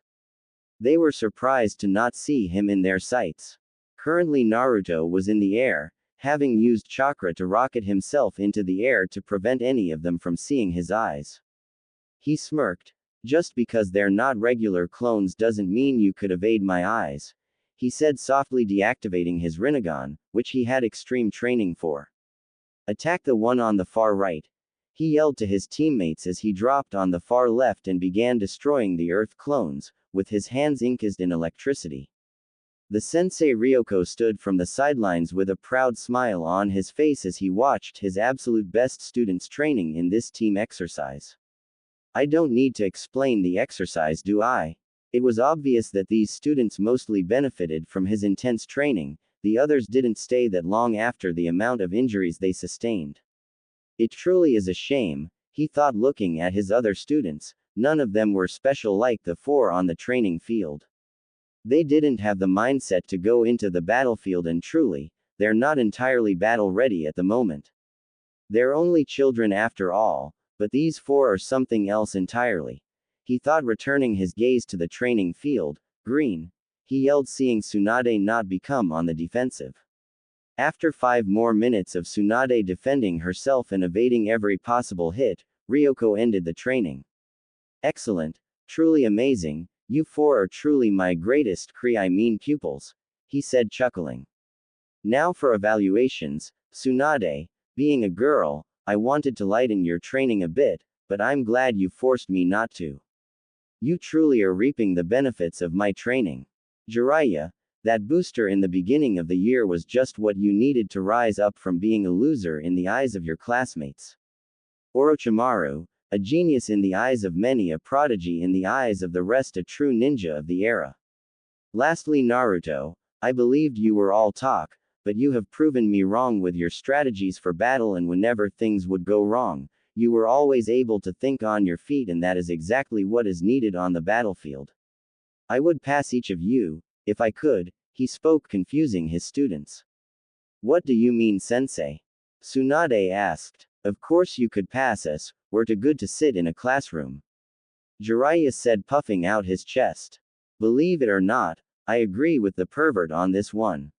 They were surprised to not see him in their sights. Currently Naruto was in the air, having used chakra to rocket himself into the air to prevent any of them from seeing his eyes. He smirked. Just because they're not regular clones doesn't mean you could evade my eyes, he said, softly deactivating his Rinnegan, which he had extreme training for. Attack the one on the far right, he yelled to his teammates as he dropped on the far left and began destroying the Earth clones, with his hands encased in electricity. The sensei Ryoko stood from the sidelines with a proud smile on his face as he watched his absolute best students training in this team exercise. I don't need to explain the exercise, do I? It was obvious that these students mostly benefited from his intense training, the others didn't stay that long after the amount of injuries they sustained. It truly is a shame, he thought, looking at his other students. None of them were special like the four on the training field. They didn't have the mindset to go into the battlefield, and truly, they're not entirely battle ready at the moment. They're only children after all, but these four are something else entirely, he thought, returning his gaze to the training field. Green, he yelled, seeing Tsunade not become on the defensive. After 5 more minutes of Tsunade defending herself and evading every possible hit, Ryoko ended the training. Excellent, truly amazing, you four are truly my greatest pupils, he said, chuckling. Now for evaluations, Tsunade. Being a girl, I wanted to lighten your training a bit, but I'm glad you forced me not to. You truly are reaping the benefits of my training. Jiraiya, that booster in the beginning of the year was just what you needed to rise up from being a loser in the eyes of your classmates. Orochimaru, a genius in the eyes of many, a prodigy in the eyes of the rest, a true ninja of the era. Lastly, Naruto, I believed you were all talk, but you have proven me wrong with your strategies for battle, and whenever things would go wrong, you were always able to think on your feet, and that is exactly what is needed on the battlefield. I would pass each of you, if I could, he spoke, confusing his students. What do you mean, sensei? Tsunade asked. Of course you could pass us, we're too good to sit in a classroom. Jiraiya said, puffing out his chest. Believe it or not, I agree with the pervert on this one.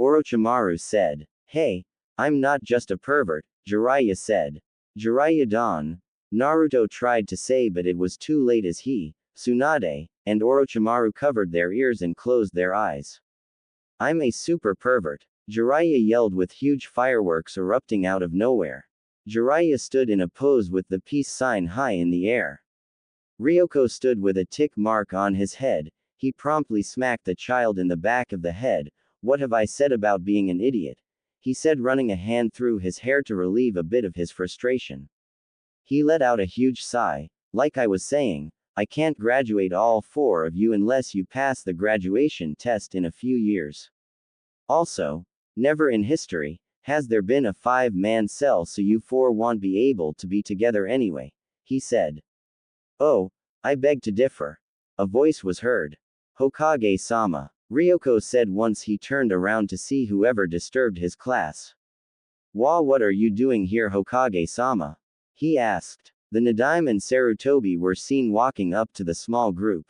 Orochimaru said. Hey, I'm not just a pervert, Jiraiya said. Jiraiya-dan, Naruto tried to say, but it was too late as he, Tsunade, and Orochimaru covered their ears and closed their eyes. I'm a super pervert, Jiraiya yelled, with huge fireworks erupting out of nowhere. Jiraiya stood in a pose with the peace sign high in the air. Ryoko stood with a tick mark on his head. He promptly smacked the child in the back of the head. What have I said about being an idiot? He said, running a hand through his hair to relieve a bit of his frustration. He let out a huge sigh. Like I was saying, I can't graduate all four of you unless you pass the graduation test in a few years. Also, never in history has there been a 5-man cell, so you four won't be able to be together anyway, he said. Oh, I beg to differ. A voice was heard. Hokage-sama, Ryoko said once he turned around to see whoever disturbed his class. What are you doing here, Hokage-sama? He asked. The Nadime and Sarutobi were seen walking up to the small group.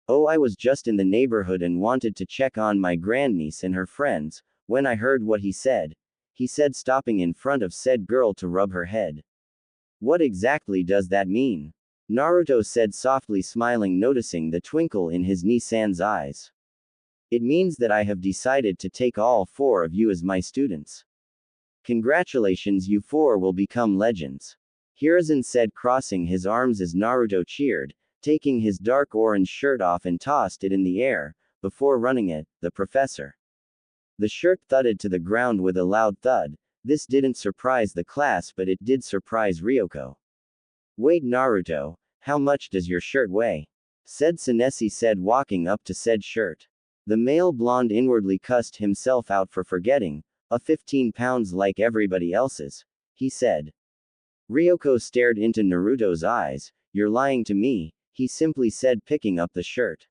Oh, I was just in the neighborhood and wanted to check on my grandniece and her friends, when I heard what he said, stopping in front of said girl to rub her head. What exactly does that mean? Naruto said softly, smiling, noticing the twinkle in his Ni-san's eyes. It means that I have decided to take all four of you as my students. Congratulations, you four will become legends. Hiruzen said, crossing his arms as Naruto cheered, taking his dark orange shirt off and tossed it in the air, before running at the professor. The shirt thudded to the ground with a loud thud. This didn't surprise the class, but it did surprise Ryoko. Wait, Naruto, how much does your shirt weigh? Said Tsunade said, walking up to said shirt. The male blonde inwardly cussed himself out for forgetting, 15 pounds like everybody else's, he said. Ryoko stared into Naruto's eyes. You're lying to me, he simply said, picking up the shirt.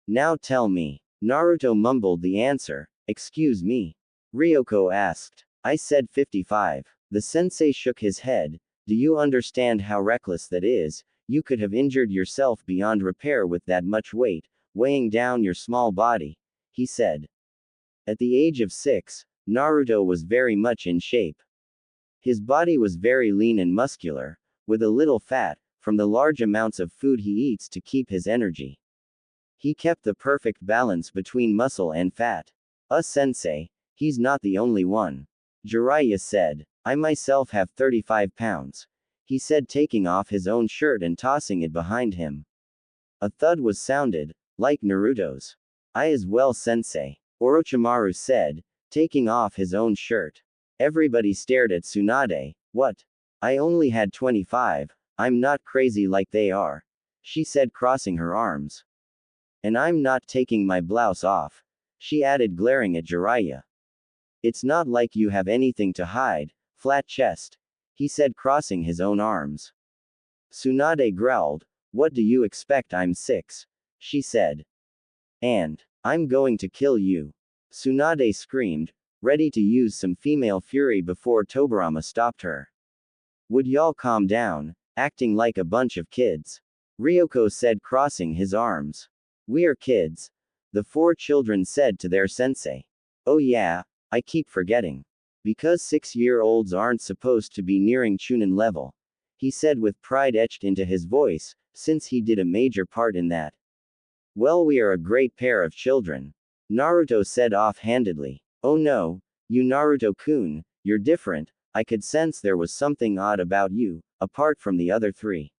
Now tell me. Naruto mumbled the answer. Excuse me? Ryoko asked. I said 55. The sensei shook his head. Do you understand how reckless that is? You could have injured yourself beyond repair with that much weight, weighing down your small body, he said. At the age of 6, Naruto was very much in shape. His body was very lean and muscular, with a little fat, from the large amounts of food he eats to keep his energy. He kept the perfect balance between muscle and fat. Sensei, he's not the only one. Jiraiya said. I myself have 35 pounds. He said, taking off his own shirt and tossing it behind him. A thud was sounded, like Naruto's. I as well, sensei. Orochimaru said, taking off his own shirt. Everybody stared at Tsunade. What? I only had 25. I'm not crazy like they are. She said, crossing her arms. And I'm not taking my blouse off. She added, glaring at Jiraiya. It's not like you have anything to hide, flat chest. He said, crossing his own arms. Tsunade growled. What do you expect? I'm 6. She said. And I'm going to kill you. Tsunade screamed, ready to use some female fury before Tobirama stopped her. Would y'all calm down, acting like a bunch of kids? Ryoko said, crossing his arms. We are kids, the 4 children said to their sensei. Oh yeah, I keep forgetting. Because 6-year-olds aren't supposed to be nearing Chunin level. He said with pride etched into his voice, since he did a major part in that. Well, we are a great pair of children. Naruto said offhandedly. Oh no, you Naruto-kun, you're different. I could sense there was something odd about you, apart from the other 3.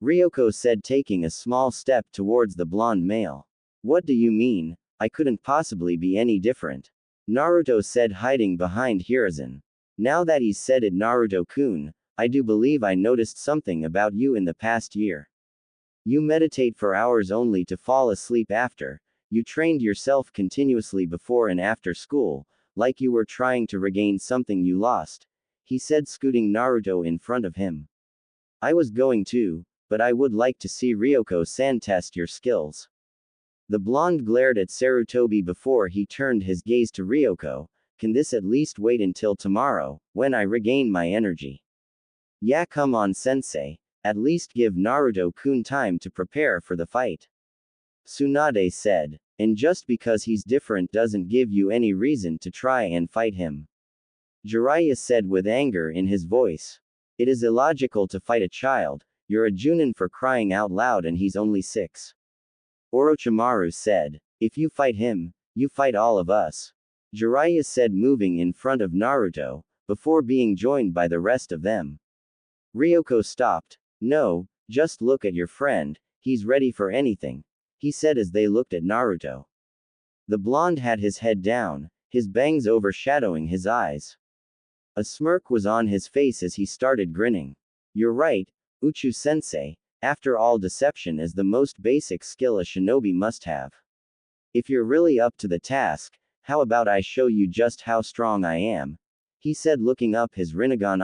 Ryoko said, taking a small step towards the blonde male. What do you mean? I couldn't possibly be any different. Naruto said, hiding behind Hiruzen. Now that he's said it, Naruto-kun, I do believe I noticed something about you in the past year. You meditate for hours only to fall asleep after. You trained yourself continuously before and after school, like you were trying to regain something you lost. He said, scooting Naruto in front of him. I was going to, but I would like to see Ryoko-san test your skills. The blonde glared at Sarutobi before he turned his gaze to Ryoko. Can this at least wait until tomorrow, when I regain my energy? Yeah, come on, sensei. At least give Naruto-kun time to prepare for the fight. Tsunade said. And just because he's different doesn't give you any reason to try and fight him. Jiraiya said with anger in his voice. It is illogical to fight a child. You're a Junin for crying out loud and he's only 6. Orochimaru said. If you fight him, you fight all of us. Jiraiya said, moving in front of Naruto, before being joined by the rest of them. Ryoko stopped. No, just look at your friend, he's ready for anything, he said as they looked at Naruto. The blonde had his head down, his bangs overshadowing his eyes. A smirk was on his face as he started grinning. You're right, Uchu-sensei, after all, deception is the most basic skill a shinobi must have. If you're really up to the task, how about I show you just how strong I am? He said, looking up his Rinnegan